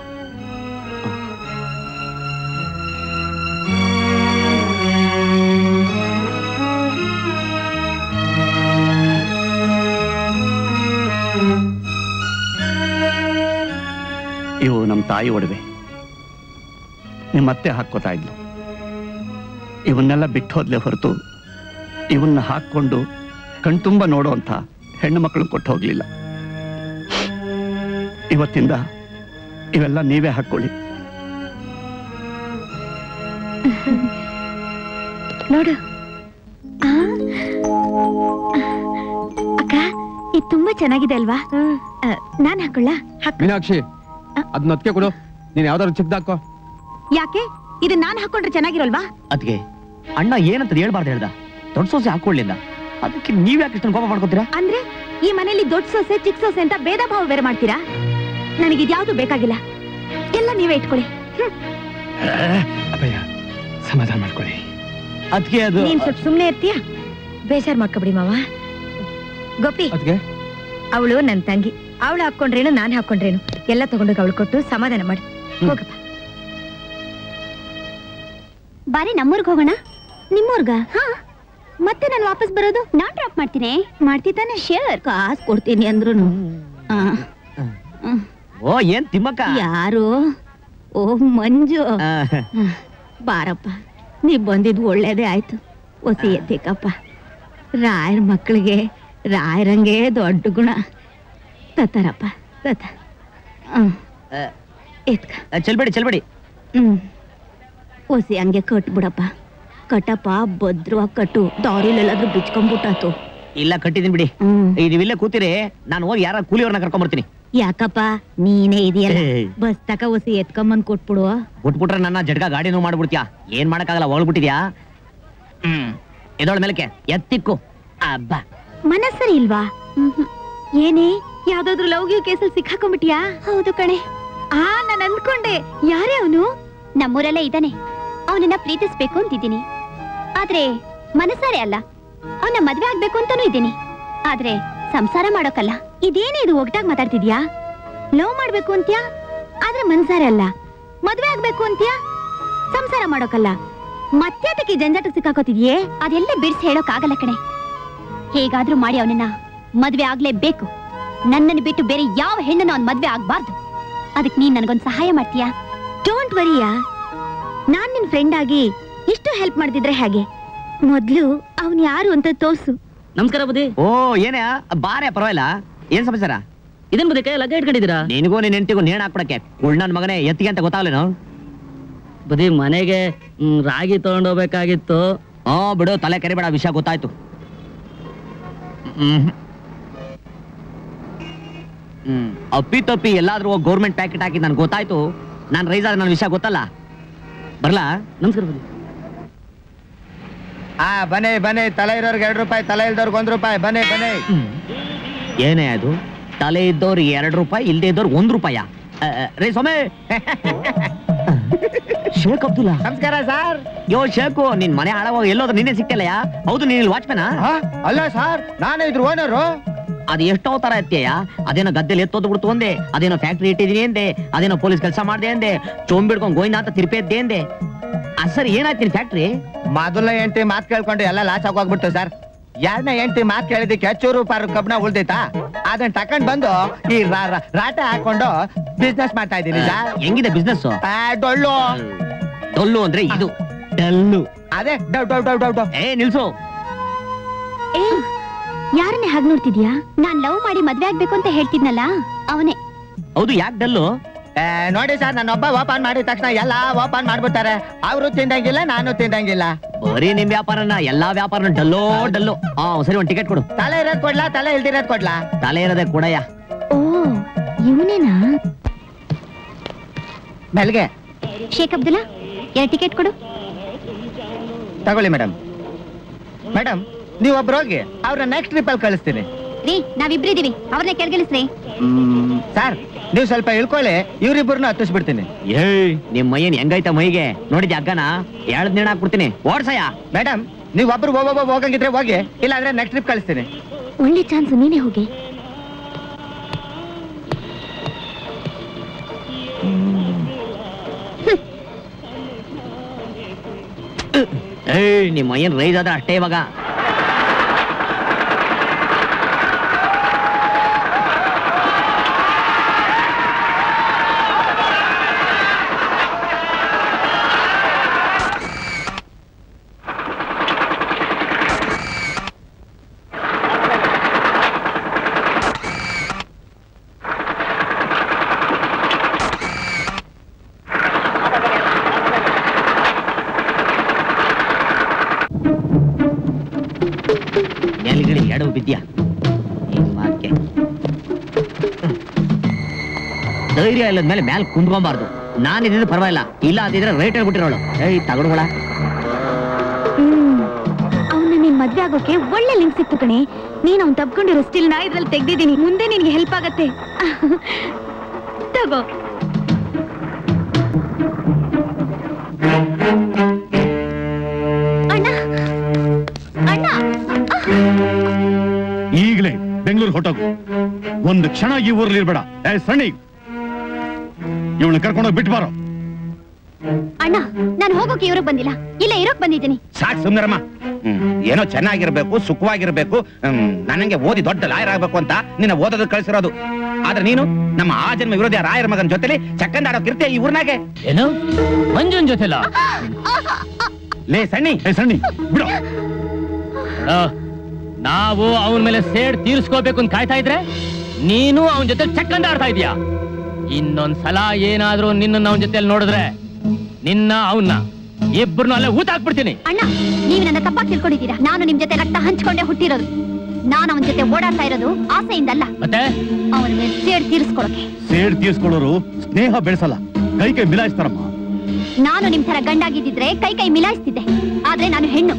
ಇವು ನಮ್ಮ ತಾಯಿ ಒಡವೆ, ನಿಮ್ಮತ್ತೆ ಹಾಕ್ಕೋತಾ ಇದ್ಲು. ಇವನ್ನೆಲ್ಲ ಬಿಟ್ಟು ಹೋದ್ಲೆ ಹೊರತು ಇವನ್ನ ಹಾಕೊಂಡು ಕಣ್ತುಂಬ ನೋಡುವಂಥ ಹೆಣ್ಣು ಮಕ್ಕಳು ಕೊಟ್ಟು ಹೋಗ್ಲಿಲ್ಲ. ಇವತ್ತಿಂದ ಇವೆಲ್ಲ ನೀವೇ ಹಾಕೊಳ್ಳಿ. ನೋಡು ಅಕ್ಕ, ಇದು ತುಂಬಾ ಚೆನ್ನಾಗಿದೆ ಅಲ್ವಾ? ನಾನ್ ಹಾಕೊಳ್ಳ? ಮೀನಾಕ್ಷಿ, ಅದನ್ನ ಅದಕ್ಕೆ ಕೊಡು. ನೀನ್ ಯಾವ್ದಾದ್ರು ಚಿಕ್ಕದಾಕೋ. ಯಾಕೆ? ಇದು ನಾನ್ ಹಾಕೊಂಡ್ರೆ ಚೆನ್ನಾಗಿರಲ್ವಾ? ಅದಕ್ಕೆ ಅಣ್ಣ ಏನಂತ ಹೇಳ್ಬಾರ್ದು ಹೇಳ್ದ. ದೊಡ್ಡ ಸೋಸೆ ಹಾಕೊಳ್ಳಿಲ್ಲ, ಅದಕ್ಕೆ ನೀವ್ ಯಾಕೆ ಇಷ್ಟೊಂದು ಕೋಪ ಮಾಡ್ಕೋತೀರಾ? ಅಂದ್ರೆ ಈ ಮನೇಲಿ ದೊಡ್ಡ ಸೊಸೆ ಚಿಕ್ಕ ಸೊಸೆ ಅಂತ ಭೇದ ಭಾವ ಬೇರೆ ಮಾಡ್ತೀರಾ? ನನಗಿದ್ಯಾವ್ದು ಬೇಕಾಗಿಲ್ಲ, ಎಲ್ಲ ನೀವೇ ಇಟ್ಕೊಳ್ಳಿ. ಅಪ್ಪಯ್ಯ, ಸಮಾಧಾನ ಮಾಡ್ಕೊಳ್ಳಿ. ಅದಕ್ಕೆ ಅದು ನೀನ್ ಸ್ವಲ್ಪ ಸುಮ್ನೆ ಇರ್ತೀಯ? ಬೇಜಾರ್ ಮಾಡ್ಕೊಬಿಡಿ ಮಾವ. ಗೋಪಿ, ಅವಳು ನನ್ ತಂಗಿ, ಅವಳು ಹಾಕೊಂಡ್ರೇನು ನಾನ್ ಹಾಕೊಂಡ್ರೇನು ಎಲ್ಲ ತಗೊಂಡೋಗಿ ಅವಳು ಕೊಟ್ಟು ಸಮಾಧಾನ ಮಾಡಿ ಹೋಗಪ್ಪ. ಬಾರಿ ನಮ್ಮೂರ್ಗ್ ಹೋಗೋಣ. ನಿಮ್ಮೂರ್ಗ? ಹಾ, ಮತ್ತೆ ನಾನು ವಾಪಸ್ ಬರೋದು ನಾನ್ ಡ್ರಾಪ್ ಮಾಡ್ತೀನಿ. ಮಾಡ್ತಿದ್ದಾನೆ? ಶೇರ್ ಕಾಸು ಕೊಡ್ತೀನಿ ಅಂದ್ರು. ಓ, ಏನ್ ತಿಮ್ಮಕ್ಕ? ಯಾರು? ಓ, ಮಂಜು. ಬಾರಪ್ಪ, ನೀ ಬಂದಿದ್ದು ಒಳ್ಳೇದೇ ಆಯ್ತು. ಒಸಿ ಎತ್ತಿಕಪ್ಪ. ರಾಯರ ಮಕ್ಕಳಿಗೆ ರಾಯರಂಗೆ ದೊಡ್ಡ ಗುಣ. ತತ್ತಾರಪ್ಪ, ತತ್ತ. ಎತ್ಕ. ಚೆಲ್ಬೇಡಿ. ಒಸಿ ಹಂಗೆ ಕಟ್ಬಿಡಪ್ಪ. ಕಟ್ಟಪ್ಪ, ಭದ್ರವಾಗಿ ಕಟ್ಟು. ದಾರಿಲೆಲ್ಲಾದ್ರೂ ಬಿಚ್ಕೊಂಡ್ಬಿಟ್ಟಾತು. ಇಲ್ಲ, ಕಟ್ಟಿದೀನಿ ಬಿಡಿ. ನೀವಿಲ್ಲೇ ಕೂತಿರಿ, ನಾನು ಹೋಗಿ ಯಾರ ಕೂಲಿಯವ್ರನ್ನ ಕರ್ಕೊಂಡ್ ಬರ್ತೀನಿ. ಯಾಕಪ್ಪ, ನೀನೇ ಇದೆಯಲ್ಲ, ಬಸ್ ತಕ ಒಸಿ ಎತ್ಕೊಂಬಂದ್ ಕೊಟ್ಬಿಡು. ಬಿಟ್ಬಿಟ್ರೆ ನನ್ನ ಜಡ್ಗ ಗಾಡಿನೂ ಮಾಡ್ಬಿಡ್ತೀಯಾ? ಏನ್ ಮಾಡಕ್ಕಾಗಲ್ಲ, ಹೊಳ್ಬಿಟ್ಟಿದ್ಯಾ. ಇದೊಳ ಮೇಲಕ್ಕೆ ಎತ್ತಿಕ್ಕು. ಅಬ್ಬಾ, ಮನಸ್ಸರಿ ಇಲ್ವಾ? ಏನೇ, ಯಾವ್ದಾದ್ರು ಲವ್ಗಿವ್ ಕೇಸಲ್ಲಿ ಸಿಕ್ಕಾಕೊಂಡ್ಬಿಟ್ಯಾ? ಹೌದು ಕಣೆ. ನಾನು ಅಂದ್ಕೊಂಡೆ, ಯಾರೇ ಅವನು? ನಮ್ಮೂರಲ್ಲೇ ಇದ್ದಾನೆ. ಅವನನ್ನ ಪ್ರೀತಿಸ್ಬೇಕು ಅಂತಿದ್ದೀನಿ, ಆದ್ರೆ ಮನಸ್ಸಾರೆ ಅಲ್ಲ. ಅವನ ಮದ್ವೆ ಆಗ್ಬೇಕು ಅಂತಾನೂ ಇದ್ದೀನಿ, ಆದ್ರೆ ಸಂಸಾರ ಮಾಡೋಕಲ್ಲ. ಇದೇನೇ ಇದು ಒಗ್ಟಾಗ್ ಮಾತಾಡ್ತಿದ್ಯಾ? ಲವ್ ಮಾಡ್ಬೇಕು ಅಂತ್ಯಾ, ಆದ್ರೆ ಮನ್ಸಾರೆ ಅಲ್ಲ. ಮದ್ವೆ ಆಗ್ಬೇಕು ಅಂತ್ಯಾ, ಸಂಸಾರ ಮಾಡೋಕಲ್ಲ. ಮತ್ತೆ ಅದಕ್ಕೆ ಜಂಜಾಟ ಸಿಕ್ಕಾಕೋತಿದ್ಯೇ? ಅದೆಲ್ಲ ಬಿಡ್ಸಿ ಹೇಳೋಕ್ ಆಗಲ್ಲ ಕಣೆ. ಹೇಗಾದ್ರೂ ಮಾಡಿ ಅವನನ್ನ ಮದ್ವೆ ಆಗ್ಲೇಬೇಕು. ನನ್ನನ್ನು ಬಿಟ್ಟು ಬೇರೆ ಯಾವ ಹೆಣ್ಣನ್ನು ಅವನ್ ಮದ್ವೆ ಆಗ್ಬಾರ್ದು. ಅದಕ್ಕೆ ನೀನ್ ನನ್ಗೊಂದ್ ಸಹಾಯ ಮಾಡ್ತೀಯಾ? ಡೋಂಟ್ ವರಿಯಾ, ನಾನ್ ನಿನ್ ಫ್ರೆಂಡ್ ಆಗಿ ಇಷ್ಟು ಹೆಲ್ಪ್ ಮಾಡ್ತಿದ್ರೆ ಹೇಗೆ? ಮೊದ್ಲು ಅವನ್ ಯಾರು ಅಂತ ತೋರ್ಸು. ನಮಸ್ಕಾರ ಬುದ್ಧಿ. ಓ, ಏನೇ ಬಾರೆ, ಪರವಾಗಿಲ್ಲ. ಏನ್ ಸಮಾಚಾರ? ಇದನ್ ಬುದ್ಧಿ, ಕೈ ಲಗ್ಗ ಇಟ್ಕೊಂಡಿದ್ದೀರಾ? ನಿನಗೂ ನಿನ್ ಹೆಂಡತಿಗೂ ನೇಣು ಹಾಕ್ಬಿಡಕ್ಕೆ ನನ್ನ ಮಗನೇ ಎತ್ತಿಗೆ ಅಂತ ಗೊತ್ತಾಗ್ಲೇನು? ಬುದ್ಧಿ, ಮನೆಗೆ ರಾಗಿ ತಗೊಂಡೋಗ್ಬೇಕಾಗಿತ್ತು. ಬಿಡು, ತಲೆ ಕೆರಿಬೇಡ, ವಿಷಯ ಗೊತ್ತಾಯ್ತು. ಅಪ್ಪಿ ತಪ್ಪಿ ಎಲ್ಲಾದ್ರೂ ಗೌರ್ಮೆಂಟ್ ಪ್ಯಾಕೆಟ್ ಹಾಕಿ ನನ್ಗೆ ಗೊತ್ತಾಯ್ತು. ನಾನು ರೈಸ್ ಆದ್ರೆ ನನ್ನ ವಿಷಯ ಗೊತ್ತಲ್ಲ. ಬರ್ಲಾ? ನಮಸ್ಕಾರ ಬುದ್ಧಿ. ಬನ್ನಿ, ತಲೆ ಇರೋರ್ಗೆ 2 ರೂಪಾಯಿ, ತಲೆ ಇಲ್ದವ್ರಿಗೆ 1 ರೂಪಾಯಿ. ಬನ್ನಿ. ಏನೇ ಅದು? ತಲೆ ಇದ್ದವ್ರಿಗೆ 2 ರೂಪಾಯಿ, ಇಲ್ದೇ ಇದ್ದವ್ರಿಗೆ 1 ರೂಪಾಯ? ರೇ ಸೊಮೆ, ಶೇಖ್ ಅಬ್ದುಲ್ಲಾ. ನಮಸ್ಕಾರ ಸರ್. ಯೋ ಶೇಖು, ನಿನ್ ಮನೆ ಹಾಳಾಗ ಎಲ್ಲೋದ್ರು ನಿನ್ನೆ ಸಿಕ್ತಲ್ಲಯ್ಯ? ಹೌದು, ನೀನ್ ಇಲ್ಲಿ ವಾಚ್ಮನ? ಅಲ್ಲ ಸರ್, ನಾನೇ ಇದ್ರ ಓನರು. ಅದು ಎಷ್ಟೋ ತರ ಎತ್ತೆಯ? ಅದೇನೋ ಗದ್ದೆಲಿ ಎತ್ತೋದು ಬಿಡ್ತು ಅಂದೆ, ಅದೇನೋ ಫ್ಯಾಕ್ಟ್ರಿ ಇಟ್ಟಿದೀನಿ ಅಂದೆ, ಅದೇನೋ ಪೊಲೀಸ್ ಕೆಲಸ ಮಾಡಿದೆ ಅಂದೆ, ಚೋಂಬಿಡ್ಕೊಂಡ್ ಗೋವಿಂದ ಅಂತ ತಿರುಪಿ ಎದ್ದೆ ಅಂದೆ. ಸರ್, ಏನಾಯ್ತು ನಿನ್ ಫ್ಯಾಕ್ಟ್ರಿ? ಮೊದಲ ಎಂಟಿ ಮಾತು ಕೇಳ್ಕೊಂಡು ಎಲ್ಲ ಲಾಸ್ ಆಗೋಗ್ಬಿಟ್ಟು ಸರ್. ಎರಡನೇ ಹೆಂಡತಿ ಮಾತು ಕೇಳಿದಕ್ಕೆ ಚೂರು ಪಾರು ಕಬ್ಬನ ಉಳ್ದೈತಾ ಅದನ್ನ ತಕೊಂಡ್ ಬಂದು ಈ ರಾಟೆ ಹಾಕೊಂಡು ಬಿಸ್ನೆಸ್ ಮಾಡ್ತಾ ಇದ್ದೀನಿ ಸರ್. ಹೆಂಗಿದೆ ಬಿಸ್ನೆಸ್? ಡೊಳ್ಳು ಡೊಳ್ಳು ಅಂದ್ರೆ ಇದು ಡಲ್ಲು. ಅದೇ ಡೌ ಏ ನಿಲ್ಸು. ಏ ಯಾರನ್ನೇ ಹಾಗೆ ನೋಡ್ತಿದ್ಯಾ? ನಾನ್ ಲವ್ ಮಾಡಿ ಮದ್ವೆ ಆಗ್ಬೇಕು ಅಂತ ಹೇಳ್ತಿದ್ನಲ್ಲ ಅವನೇ. ಹೌದು, ಯಾಕೆ ಡಲ್ಲು? ನೋಡಿ ಸರ್, ನಾನೊಬ್ಬ ಓಪನ್ ಮಾಡಿದ ತಕ್ಷಣ ಎಲ್ಲ ಓಪನ್ ಮಾಡ್ಬಿಡ್ತಾರೆ. ಅವರು ತಿಂದಂಗಿಲ್ಲ, ನಾನು ತಿಂದಂಗಿಲ್ಲ. ಬರೀ ನಿಮ್ ವ್ಯಾಪಾರನ ಎಲ್ಲಾ ವ್ಯಾಪಾರನ ಡಲ್ಲೋ ಡಲ್ಲು. ಸರಿ, ಒಂದ್ ಟಿಕೆಟ್ ಕೊಡು. ತಲೆ ಇರೋದ್ ಕೊಡ್ಲಾ, ತಲೆ ಇಲ್ದಿರೋದ್ ಕೊಡ್ಲಾ? ತಲೆ ಇರೋದೇ ಕೊಡಯ್ಯ. ಓ ಇವನೇನಾ? ಬೆಲ್ಗೆ ಶೇಖ್ ಅಬ್ದುಲ್ಲಾ, 2 ಟಿಕೆಟ್ ಕೊಡು. ತಗೊಳ್ಳಿ ಮೇಡಮ್. ಮೇಡಮ್, ನೀವೊಬ್ರು ಹೋಗಿ ಅವ್ರ ನೆಕ್ಸ್ಟ್ ಟ್ರಿಪ್ ಅಲ್ಲಿ ಕಳಿಸ್ತೀನಿ. ರೀ, ನಾವಿಬ್ರಿದೀವಿ, ಅವ್ರನ್ನ ಕೆಳಗಿಳಿಸ್ರಿ. ಸರ್, ನೀವು ಸ್ವಲ್ಪ ಇಳ್ಕೊಳ್ಳಿ, ಇವ್ರಿಬ್ಬರನ್ನ ಹತ್ತಿಸ್ಬಿಡ್ತೀನಿ. ನಿಮ್ ಮೈಯನ್ ಹೆಂಗೈತ ಮೈಗೆ ನೋಡಿದ್ಯಾ? ಅಗ್ಗನ 2 ದಿನ ಹಾಕ್ಬಿಡ್ತೀನಿ, ಓಡ್ಸಯ್ಯ. ಮೇಡಮ್, ನೀವು ಒಬ್ರು ಹೋಗಂಗಿದ್ರೆ ಹೋಗಿ, ಇಲ್ಲ ಅಂದ್ರೆ ನೆಕ್ಸ್ಟ್ ಟ್ರಿಪ್ ಕಳಿಸ್ತೀನಿ. ಒಳ್ಳೆ ಚಾನ್ಸ್, ನೀನೇ ಹೋಗಿ. ನಿಮ್ ಮೈಯನ್ ರೈಸ್ ಆದ್ರೆ ಅಷ್ಟೇ ಇವಾಗ. ಎಡವು ಬಿದ್ಯಾ? ಧೈರ್ಯ ಇಲ್ಲದ ಮೇಲೆ ಮ್ಯಾಲ್ ಕುಂದ್ಕೊಂಬಾರ್ದು. ನಾನಿದ್ರೆ ಪರವಾಗಿಲ್ಲ, ಇಲ್ಲ ಅದಿದ್ರೆ ರೇಟ್ ಹೇಳ್ಬಿಟ್ಟಿರೋಳು. ತಗೊಂಡ್ಗಳ ಅವನ್ನ ನೀನ್ ಮದ್ವೆ ಆಗೋಕೆ ಒಳ್ಳೆ ಲಿಂಕ್ ಸಿಕ್ತು ಕಣೆ. ನೀನ್ ಅವ್ನ್ ತಪ್ಕೊಂಡಿರೋ ಸ್ಟಿಲ್ ನಾ ಇದ್ರಲ್ಲಿ ತೆಗ್ದಿದ್ದೀನಿ. ಮುಂದೆ ನಿನ್ಗೆ ಹೆಲ್ಪ್ ಆಗತ್ತೆ. ತಗೋ. ಅಣ್ಣ ಅಣ್ಣ, ಈಗಲೇ ಬೆಂಗಳೂರು ಹೊಟ್ಟೋಗು. ಒಂದು ಕ್ಷಣ ಈ ಊರಲ್ಲಿ ಇರ್ಬೇಡ. ಸಣ್ಣಿ, ಇವಳನ್ನ ಕರ್ಕೊಂಡೋಗಿ ಬಿಟ್ಟು ಬಾರೋ. ಅಣ್ಣ, ನಾನು ಹೋಗೋಕೆ ಇವ್ರಿಗೆ ಬಂದಿಲ್ಲ, ಇಲ್ಲ ಇರೋಕ್ ಬಂದಿದ್ದೀನಿ. ಸಾಕ್ ಸುಮ್ನರಮ್ಮ. ಏನೋ ಚೆನ್ನಾಗಿರ್ಬೇಕು, ಸುಖವಾಗಿರ್ಬೇಕು, ನನಗೆ ಓದಿ ದೊಡ್ಡ ಲಾಯರ್ ಆಗ್ಬೇಕು ಅಂತ ನಿನ್ನ ಓದೋದು ಕಳಿಸಿರೋದು. ಆದ್ರೆ ನೀನು ನಮ್ಮ ಆ ಜನ್ಮ ವಿರೋಧಿಯ ರಾಯರ ಮಗನ ಜೊತೆಲಿ ಚಕ್ಕಂದಾಡೋಕಿರ್ತೀಯ ಈ ಊರ್ನಾಗೆ. ಏನು ಮಂಜುನ್ ಜೊತೆಲ? ಲೇ ಸಣ್ಣಿ, ಸಣ್ಣಿ ಬಿಡು. ನಾವು ಅವನ ಮೇಲೆ ಸೇಡ್ ತೀರ್ಸ್ಕೋಬೇಕು ಅಂತ ಕಾಯ್ತಾ ಇದ್ರೆ ನೀನು ಅವನ ಜೊತೆ ಚಕ್ಕಂದ ಆಡ್ತಾ ಇದೀಯಾ. ಇನ್ನೊಂದ್ಸಲ ಏನಾದ್ರೂ ನಿನ್ನ ಅವನ ಜೊತೆ ನೋಡಿದ್ರೆ ನಿನ್ನ ಅವನ್ನ ಇಬ್ಬರನ್ನು ಅಲ್ಲೇ ಊಟ ಹಾಕ್ಬಿಡ್ತೀನಿ. ಅಣ್ಣ, ನೀವು ನನ್ನ ತಪ್ಪಾಗಿ ತಿಳ್ಕೊಂಡಿದ್ದೀರಾ. ನಾನು ನಿಮ್ ಜೊತೆ ರಕ್ತ ಹಂಚ್ಕೊಂಡೇ ಹುಟ್ಟಿರೋದು. ನಾನು ಅವನ ಜೊತೆ ಓಡಾಡ್ತಾ ಇರೋದು ಆಸೆಯಿಂದಲ್ಲ, ಮತ್ತೆ ಅವನ ಮೇಲೆ ಸೇಡ್ ತೀರಿಸ್ಕೊಳಕ್ಕೆ. ಸೇಡ್ ತೀರ್ಸ್ಕೊಳ್ಳೋರು ಸ್ನೇಹ ಬೆಳೆಸಲ್ಲ, ಕೈ ಕೈ ಮಿಲಾಯಿಸ್ತಾರಮ್ಮ. ನಾನು ನಿಮ್ ತರ ಗಂಡಾಗಿದ್ದಿದ್ರೆ ಕೈ ಕೈ ಮಿಲಾಯಿಸ್ತಿದ್ದೆ. ಆದ್ರೆ ನಾನು ಹೆಣ್ಣು.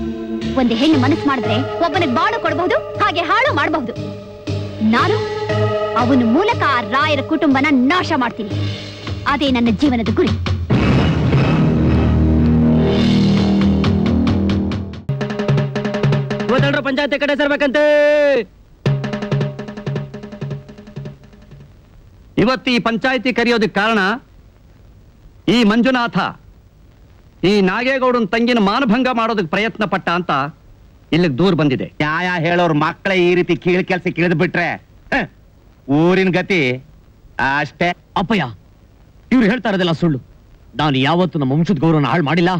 ಒಂದು ಹೆಣ್ಣು ಮನಸ್ಸು ಮಾಡಿದ್ರೆ ಒಬ್ಬನಿಗೆ ಬಾಳು ಕೊಡಬಹುದು, ಹಾಗೆ ಹಾಳು ಮಾಡಬಹುದು. ನಾನು ಅವನ ಮೂಲಕ ಆ ರಾಯರ ಕುಟುಂಬನ ನಾಶ ಮಾಡ್ತೀನಿ. ಅದೇ ನನ್ನ ಜೀವನದ ಗುರಿ. ಪಂಚಾಯತ್ ಕಡೆ ಸೇರ್ಬೇಕಂತೆ. ಇವತ್ತು ಈ ಪಂಚಾಯತಿ ಕರೆಯೋದಕ್ಕೆ ಕಾರಣ ಈ ಮಂಜುನಾಥ ಈ ನಾಗೇಗೌಡನ ತಂಗಿನ ಮಾನಭಂಗ ಮಾಡೋದಕ್ಕೆ ಪ್ರಯತ್ನ ಪಟ್ಟ ಅಂತ ಇಲ್ಲಿಗೆ ದೂರ ಬಂದಿದೆ. ನ್ಯಾಯ ಹೇಳೋರ್ ಮಕ್ಕಳೇ ಈ ರೀತಿ ಕೀಳ್ ಕೆಲ್ಸ ಕಿಳಿದು ಬಿಟ್ರೆ ಊರಿನ ಗತಿ ಅಷ್ಟೇ. ಅಪ್ಪಯ್ಯ, ಇವ್ರು ಹೇಳ್ತಾ ಇರೋದೆಲ್ಲ ಸುಳ್ಳು. ನಾನು ಯಾವತ್ತು ನಮ್ಮ ವಂಶದ ಗೌರವನ ಹಾಳು ಮಾಡಿಲ್ಲ,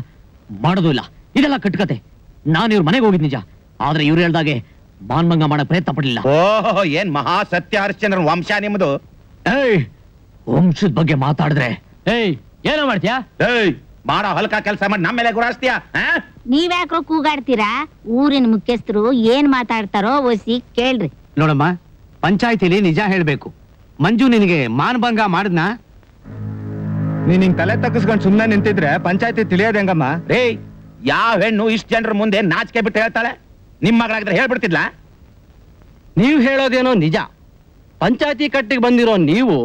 ಮಾಡೋದು ಇಲ್ಲ. ಇದೆಲ್ಲ ಕಟ್ಕತೆ. ನಾನು ಇವ್ರ ಮನೆಗೆ ಹೋಗಿದ್ ನಿಜ, ಆದ್ರೆ ಇವ್ರು ಹೇಳ್ದಾಗೆ ಮಾನಭಂಗ ಮಾಡೋ ಪ್ರಯತ್ನ ಪಡಲಿಲ್ಲ. ಓಹೋ, ಏನ್ ಮಹಾ ಸತ್ಯ ಹರಿಶ್ಚಂದ್ರ ವಂಶ ನಿಮ್ದು. ವಂಶದ ಬಗ್ಗೆ ಮಾತಾಡಿದ್ರೆ ಏನೋ ಮಾಡ್ತೀಯಾ? ಮಾಡೋ ಹಲ್ಕ ಕೆಲಸ ಮಾಡಿ ನಮ್ಮೇಲೆ ಗುರಾಸ್ತೀಯಾ? ನೀವ್ಯಾಕ್ರೋ ಕೂಗಾಡ್ತೀರಾ? ಊರಿನ ಮುಖ್ಯಸ್ಥರು ಏನ್ ಮಾತಾಡ್ತಾರೋ ಓಸಿ ಕೇಳ್ರಿ. ನೋಡಮ್ಮ, ಪಂಚಾಯತಿಲಿ ನಿಜ ಹೇಳ್ಬೇಕು. ಮಂಜು ನಿನಗೆ ಮಾನಭಂಗ ಮಾಡಿದ್ನಾ? ನೀನ್ ಹಿಂಗ್ ತಲೆ ತಗ್ಗಿಸ್ಕೊಂಡು ಸುಮ್ನೆ ನಿಂತಿದ್ರೆ ಪಂಚಾಯತಿ ತಿಳಿಯೋದ್ ಹೆಂಗಮ್ಮ? ಯಾವ ಹೆಣ್ಣು ಇಷ್ಟ ಜನರ ಮುಂದೆ ನಾಚಿಕೆ ಬಿಟ್ಟು ಹೇಳ್ತಾಳೆ? ನಿಮ್ ಮಗಳಾಗಿದ್ರೆ ಹೇಳ್ಬಿಡ್ತಿದ್ಲ? ನೀವು ಹೇಳೋದೇನೋ ನಿಜ. ಪಂಚಾಯತಿ ಕಟ್ಟಿಗೆ ಬಂದಿರೋ ನೀವು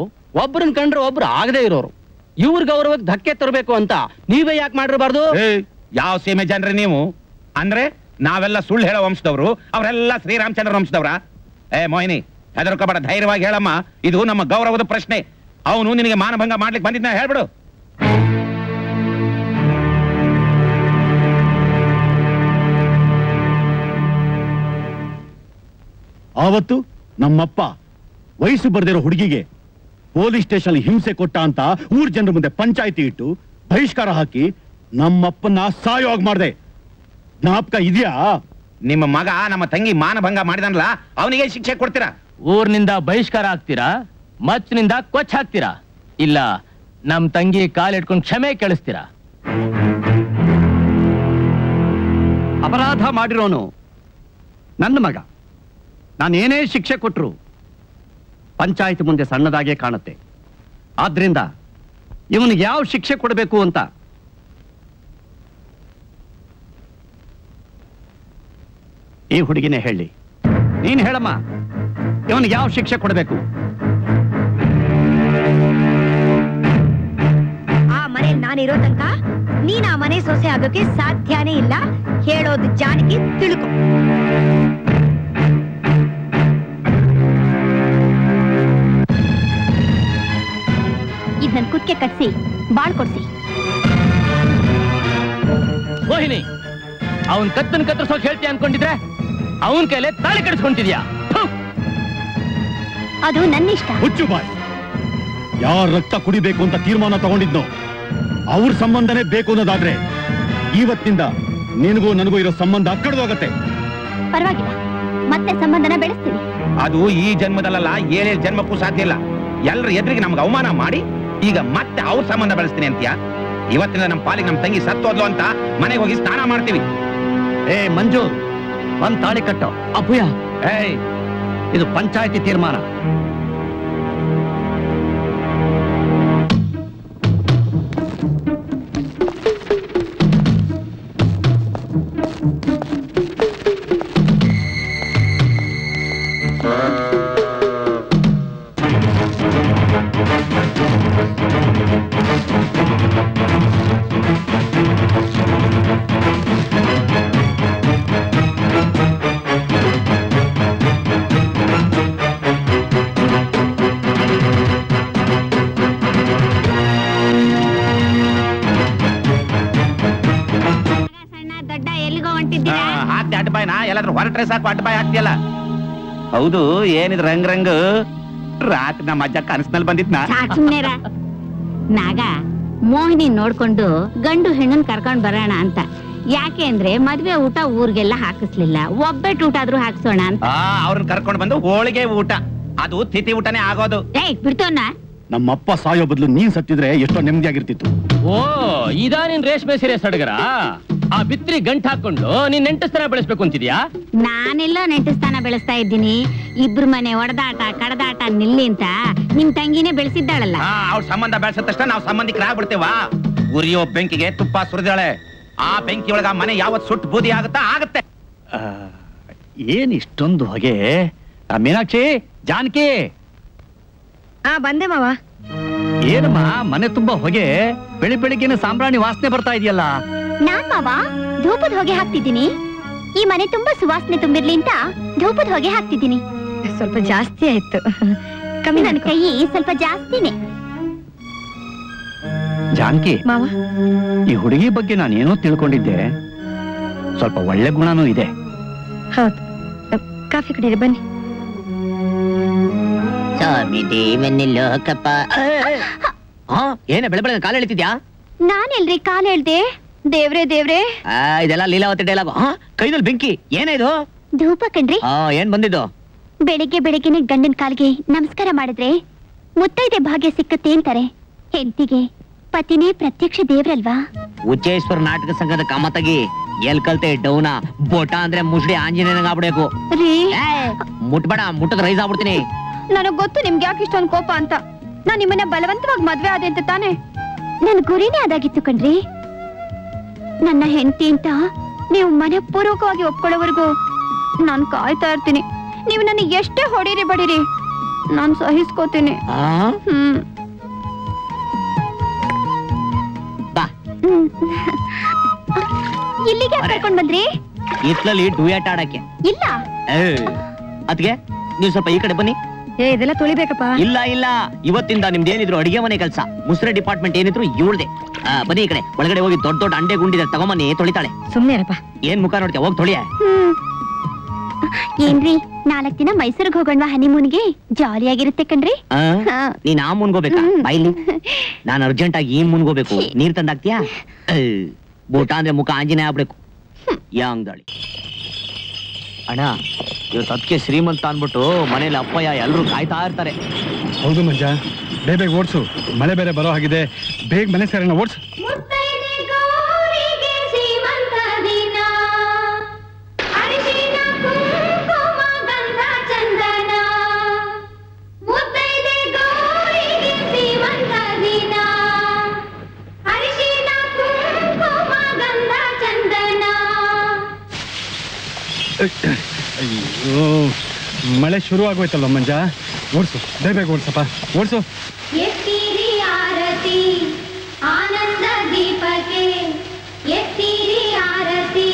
ಒಬ್ರನ್ ಕಂಡ್ರೆ ಒಬ್ರು ಆಗದೆ ಇರೋರು. ಇವ್ರ ಗೌರವಕ್ಕೆ ಧಕ್ಕೆ ತರಬೇಕು ಅಂತ ನೀವೇ ಯಾಕೆ ಮಾಡಿರಬಾರ್ದು? ಯಾವ ಸೀಮೆ ಜನರೇ ನೀವು? ಅಂದ್ರೆ ನಾವೆಲ್ಲ ಸುಳ್ಳು ಹೇಳೋ ವಂಶದವ್ರು, ಅವರೆಲ್ಲ ಶ್ರೀರಾಮಚಂದ್ರ ವಂಶದವ್ರ? ಮೋಹಿನಿ, ಹೆದರ್ಕೋಬೇಡ, ಧೈರ್ಯವಾಗಿ ಹೇಳಮ್ಮ. ಇದು ನಮ್ಮ ಗೌರವದ ಪ್ರಶ್ನೆ. ಅವನು ನಿನಗೆ ಮಾನಭಂಗ ಮಾಡ್ಲಿಕ್ಕೆ ಬಂದಿದ್ನ ಹೇಳ್ಬಿಡು. ಆವತ್ತು ನಮ್ಮಪ್ಪ ವಯಸ್ಸು ಬರ್ದಿರೋ ಹುಡುಗಿಗೆ ಪೊಲೀಸ್ ಸ್ಟೇಷನ್ ಹಿಂಸೆ ಕೊಟ್ಟ ಅಂತ ಊರ್ ಜನರ ಮುಂದೆ ಪಂಚಾಯಿತಿ ಇಟ್ಟು ಬಹಿಷ್ಕಾರ ಹಾಕಿ ನಮ್ಮಪ್ಪನ ಸಾಯೋಗ್ ಮಾಡ್ದೆ. ಜ್ಞಾಪಕ ಇದೆಯಾ? ನಿಮ್ಮ ಮಗ ನಮ್ಮ ತಂಗಿ ಮಾನಭಂಗ ಮಾಡಿದನಲ್ಲ, ಅವನಿಗೆ ಶಿಕ್ಷೆ ಕೊಡ್ತೀರಾ? ಊರ್ನಿಂದ ಬಹಿಷ್ಕಾರ ಆಗ್ತೀರಾ, ಮಚ್ಚಿನಿಂದ ಕೊಚ್ಚ ಹಾಕ್ತೀರಾ, ಇಲ್ಲ ನಮ್ ತಂಗಿ ಕಾಲಿಟ್ಕೊಂಡು ಕ್ಷಮೆ ಕೇಳಿಸ್ತೀರಾ? ಅಪರಾಧ ಮಾಡಿರೋನು ನನ್ನ ಮಗ. ನಾನೇನೇ ಶಿಕ್ಷೆ ಕೊಟ್ರು ಪಂಚಾಯತ್ ಮುಂದೆ ಸಣ್ಣದಾಗೆ ಕಾಣುತ್ತೆ. ಆದ್ರಿಂದ ಇವನಿಗೆ ಯಾವ ಶಿಕ್ಷೆ ಕೊಡಬೇಕು ಅಂತ ಈ ಹುಡುಗಿನೇ ಹೇಳಿ. ನೀನ್ ಹೇಳಮ್ಮ, ಇವನಿಗೆ ಯಾವ ಶಿಕ್ಷೆ ಕೊಡಬೇಕು? ಆ ಮನೇಲಿ ನಾನಿರೋ ತನಕ ನೀನ್ ಆ ಮನೆ ಸೊಸೆ ಆಗೋಕೆ ಸಾಧ್ಯನೇ ಇಲ್ಲ. ಹೇಳೋದು ಜಾನಕಿ, ತಿಳ್ಕೊ. ಇದನ್ನ ಕುಕ್ಕೆ ಕಟ್ಸಿ ಬಾಳ್ ಕೊಡ್ಸಿ. ಮೋಹಿನಿ, ಅವನ್ ಕತ್ತನ್ ಕತ್ತರಿಸೋಕ್ ಹೇಳ್ತೀಯ ಅನ್ಕೊಂಡಿದ್ರೆ ಅವನ್ ಕೈಲೇ ತಾಳಿ ಕಡಿಸ್ಕೊಂತಿದ್ಯಾ? ಅದು ನನ್ನ ಇಷ್ಟ. ಹುಚ್ಚು ಬಾಯ್. ಯಾರ ರಕ್ತ ಕುಡಿಬೇಕು ಅಂತ ತೀರ್ಮಾನ ತಗೊಂಡಿದ್ನೋ ಅವ್ರ ಸಂಬಂಧನೇ ಬೇಕು ಅನ್ನೋದಾದ್ರೆ ಇವತ್ತಿನಿಂದ ನಿನಗೂ ನನಗೂ ಇರೋ ಸಂಬಂಧ ಕಡಿದೋಗತ್ತೆ. ಪರವಾಗಿಲ್ಲ, ಮತ್ತೆ ಸಂಬಂಧನ ಬೆಳೆಸ್ತೀನಿ. ಅದು ಈ ಜನ್ಮದಲ್ಲ, 7 ಜನ್ಮಕ್ಕೂ ಸಾಧ್ಯ ಇಲ್ಲ. ಎಲ್ಲರ ಎದುರಿಗೆ ನಮ್ಗೆ ಅವಮಾನ ಮಾಡಿ ಈಗ ಮತ್ತೆ ಅವ್ರ ಸಂಬಂಧ ಬೆಳೆಸ್ತೀನಿ ಅಂತೀಯ? ಇವತ್ತಿನ ನಮ್ಮ ಪಾಲಿಗೆ ನಮ್ಮ ತಂಗಿ ಸತ್ತೋದ್ಲು ಅಂತ ಮನೆಗೆ ಹೋಗಿ ಸ್ನಾನ ಮಾಡ್ತೀವಿ. ಏ ಮಂಜು, ಒಂದ್ ತಾಳಿ ಕಟ್ಟೋ. ಅಪ್ಪಯ್ಯ, ಏಯ್, ಇದು ಪಂಚಾಯತಿ ತೀರ್ಮಾನ. ಎಲ್ಲಾದ್ರೂ ಹೊರಟ್ರೆ ಸಾಕು ಅಡ್ಡಬಾಯಿ ಹಾಕ್ತಿಯಲ್ಲ. ಹೌದು, ಏನಿದ್ ರಂಗ್ ರಂಗ್? ರಾತ್ರಿ ನಮ್ಮ ಅಜ್ಜ ಕನಸಿನಲ್ಲಿ ಬಂದಿದ್ನ. ಸುಮ್ನೆರ ನಾಗ ಮೋಹಿನಿ ನೋಡ್ಕೊಂಡು ಗಂಡು ಹೆಣ್ಣನ್ ಕರ್ಕೊಂಡ್ ಬರೋಣ ಅಂತ. ಯಾಕೆ ಅಂದ್ರೆ ಮದ್ವೆ ಊಟ ಊರ್ಗೆಲ್ಲ ಹಾಕಿಸ್ಲಿಲ್ಲ, ಒಬ್ಬಟ್ಟು ಊಟ ಆದ್ರೂ ಹಾಕ್ಸೋಣ ಅಂತ. ಅವ್ರನ್ನ ಕರ್ಕೊಂಡ್ ಬಂದು ಹೋಳಿಗೆ ಊಟ, ಅದು ತಿಥಿ ಊಟನೇ ಆಗೋದು. ಬಿಡ್ತೋನ. ನಮ್ಮಪ್ಪ ಸಾಯೋ ಬದಲು ನೀನ್ ಸತ್ತಿದ್ರೆ ಎಷ್ಟೋ ನೆಮ್ಮದಿಯಾಗಿರ್ತಿತ್ತು. ಓ, ಇದಾ ನಿನ್ ರೇಷ್ಮೆ ಸೀರೆ ಸಡಗರ? ಆ ಬಿತ್ರಿ ಗಂಟ್ ಹಾಕೊಂಡು ನೀನ್ ನೆಂಟಸ್ಥಾನ ಬೆಳೆಸ್ಬೇಕು ಅಂತಿದ್ಯಾ? ನಾನೆಲ್ಲ ನೆಂಟಸ್ಥಾನ ಬೆಳೆಸ್ತಾ ಇದ್ದೀನಿ. ಇಬ್ರು ಮನೆ ಒಡದಾಟ ಕಡದಾಟ ನಿಲ್ಲಿ ಅಂತ ನಿಮ್ ತಂಗಿನೇ ಬೆಳೆಸಿದ್ದಾಳಲ್ಲ. ಅವ್ರ ಸಂಬಂಧ ಬೆಳೆಸಿದ ತಕ್ಷಣ ನಾವು ಸಂಬಂಧಿಕರಾಗ್ಬಿಡ್ತೇವಾ? ಉರಿಯೋ ಬೆಂಕಿಗೆ ತುಪ್ಪ ಸುರಿದಾಳೆ. ಆ ಬೆಂಕಿ ಒಳಗ ಮನೆ ಯಾವತ್ ಸುಟ್ಟು ಬೂದಿ ಆಗುತ್ತಾ? ಆಗತ್ತೆ. ಏನ್ ಇಷ್ಟೊಂದು ಹೊಗೆ? ಮೀನಾಕ್ಷಿ, ಜಾನಕಿ. ಬಂದೆ ಮಾವ. ಏನಮ್ಮ ಮನೆ ತುಂಬಾ ಹೊಗೆ? ಬೆಳಿಗ್ಗೆನೆ ಸಾಂಬ್ರಾಣಿ ವಾಸನೆ ಬರ್ತಾ ಇದೆಯಲ್ಲ. ನಾನ್ ಮಾವ ಧೂಪದ ಹೊಗೆ ಹಾಕ್ತಿದ್ದೀನಿ. ಈ ಮನೆ ತುಂಬಾ ಸುವಾಸನೆ ತುಂಬಿರ್ಲಿ ಅಂತ ಧೂಪದ ಹೊಗೆ ಹಾಕ್ತಿದ್ದೀನಿ. ಸ್ವಲ್ಪ ಜಾಸ್ತಿ ಆಯ್ತು. ನನ್ನ ಕೈ ಸ್ವಲ್ಪ ಜಾಸ್ತಿನೇ. ಜಾನಕಿ, ಮಾವ, ಈ ಹುಡುಗಿ ಬಗ್ಗೆ ನಾನೇನೋ ತಿಳ್ಕೊಂಡಿದ್ದೆ. ಸ್ವಲ್ಪ ಒಳ್ಳೆ ಗುಣನೂ ಇದೆ. ಹೌದು. ಕಾಫಿ ಕಡೆ ಬನ್ನಿ. ಏನ ಬೆಳೆ ಬೆಳೆ ಕಾಲ ಎಳಿತಿದ್ಯಾ? ನಾನೆಲ್ರಿ ಕಾಲ ಹೇಳ್ದೆ? ದೇವ್ರೆ ದೇವ್ರೆ, ಇದೆಲ್ಲ ಲೀಲಾವತಿ ಡೈಲಾಗ್. ಕೈದಲ್ಲಿ ಬೆಂಕಿ, ಏನೇ ಇದು? ಧೂಪ ಕಣ್ರಿ. ಏನ್ ಬಂದಿದ್ದು? ಬೆಳಿಗ್ಗೆನೆ ಗಂಡನ ಕಾಲಿಗೆ ನಮಸ್ಕಾರ ಮಾಡಿದ್ರೆ ಮುತ್ತೈದೆ ಭಾಗ್ಯ ಸಿಕ್ಕತ್ತೆ ಅಂತಾರೆ. ಹೆಂಡತಿಗೆ ಪತಿನೇ ಪ್ರತ್ಯಕ್ಷ ದೇವ್ರಲ್ವಾ? ಉಚ್ಚೇಶ್ವರ ನಾಟಕ ಸಂಘದ ಕಾಮತಗಿ ಎಲ್ ಕಲ್ತೆ ಡೌನ ಬೋಟ ಅಂದ್ರೆ ಮುಷ್ಡಿ ಆಂಜನೇಯಂಗ ಆಗ್ಬಿಡ್ಬೇಕು. ಮುಟ್ಬೇಡ, ಮುಟ್ಟದ ರೈಸ್ ಆಗ್ಬಿಡ್ತೀನಿ. ನನಗ್ ಗೊತ್ತು ನಿಮ್ಗೆ ಯಾಕೆ ಇಷ್ಟೊಂದು ಕೋಪ ಅಂತ. ನಾನ್ ನಿಮ್ಮನ್ನ ಬಲವಂತವಾಗಿ ಮದ್ವೆ ಆದೆ ಅಂತ ತಾನೆ? ನನ್ ಗುರಿನೇ ಅದಾಗಿತ್ತು ಕಣ್ರಿ. ನನ್ನ ಹೆಂಡತಿ ಅಂತ ನೀವು ಮನಪೂರ್ವಕವಾಗಿ ಒಪ್ಕೊಳ್ಳೋವರೆಗೂ ನಾನ್ ಕಾಯ್ತಾ ಇರ್ತೀನಿ. ನೀವು ನನಗೆ ಎಷ್ಟೇ ಹೊಡೀರಿ ಬಡೀರಿ, ನಾನ್ ಸಹಿಸ್ಕೋತೀನಿ. ಇಲ್ಲಿಗೆ ಕರ್ಕೊಂಡ್ ಬಂದ್ರಿ? ಇತ್ಲಲ್ಲಿ ಡೂಯಟ್ ಆಡಕ್ಕೆ. ಇಲ್ಲ ಅದ್ಗೆ ನೀವು ಸ್ವಲ್ಪ ಈ ಕಡೆ ಬನ್ನಿ. ಇದೆಲ್ಲ ತೊಳಿಬೇಕಪ್ಪ. ಇಲ್ಲ ಇಲ್ಲ, ಇವತ್ತಿಂದ ನಿಮ್ದೇನಿದ್ರು ಅಡಿಗೆ ಮನೆ ಕೆಲಸ, ಮುಸ್ರೆ ಡಿಪಾರ್ಟ್ಮೆಂಟ್ ಏನಿದ್ರು ಇವಳ್ದೆ. ಬನ್ನಿ ಈ ಕಡೆ, ಒಳಗಡೆ ಹೋಗಿ ದೊಡ್ಡ ದೊಡ್ಡ ಅಂಡೆ ಗುಂಡಿದೆ ತಗೊಂಬನ್ನಿ, ತೊಳಿತಾಳೆ. ಸುಮ್ನೆ ಇರಪ್ಪ. ಏನ್ ಮುಖ ನೋಡ್ತೀಯ? ಹೋಗಿ ತೊಳಿಯ. ಏನ್ರಿ 4 ದಿನ ಮೈಸೂರಿಗೆ ಹೋಗೋಣ ಹನಿಮೂನ್ಗೆ? ಜಾಲಿಯಾಗಿರುತ್ತೆ ಕಣ್ರಿ. ನೀನ್ ಆ ಮುನ್ಗೋಬೇಕಾ? ಬೈಲಿ, ನಾನು ಅರ್ಜೆಂಟ್ ಆಗಿ ಈ ಮುನ್ಗೋಬೇಕು. ನೀರ್ ತಂದಾಕ್ತಿಯಾ? ಬೂಟ ಅಂದ್ರೆ ಮುಖ ಆಂಜನೇಯ ಆಗ್ಬೇಕು. ಯಾಂಗ್ದಾಳಿ ಅಣ್ಣ, ಇವತ್ತು ಅದಕ್ಕೆ ಶ್ರೀಮಂತ ಅನ್ಬಿಟ್ಟು ಮನೇಲಿ ಅಪ್ಪಯ್ಯ ಎಲ್ರು ಕಾಯ್ತಾ ಇರ್ತಾರೆ. ಹೌದು ಮಂಜ, ಬೇಗ ಓಡ್ಸು, ಮಳೆ ಬೇರೆ ಬರೋ ಹಾಗಿದೆ. ಬೇಗ ಮನೆ ಸೇರೋಣ, ಓಡ್ಸು. ಅಯ್ಯೋ, ಮಳೆ ಶುರು ಆಗೋಯ್ತಲ್ಲ ಮಂಜ, ಓಡ್ಸು, ಬೇಗ ಓಡ್ಸಪ್ಪ, ಓಡ್ಸು. ಎತ್ತಿರಿ ಆರತಿ ಆನಂದ ದೀಪಕ್ಕೆ, ಎತ್ತಿರಿ ಆರತಿ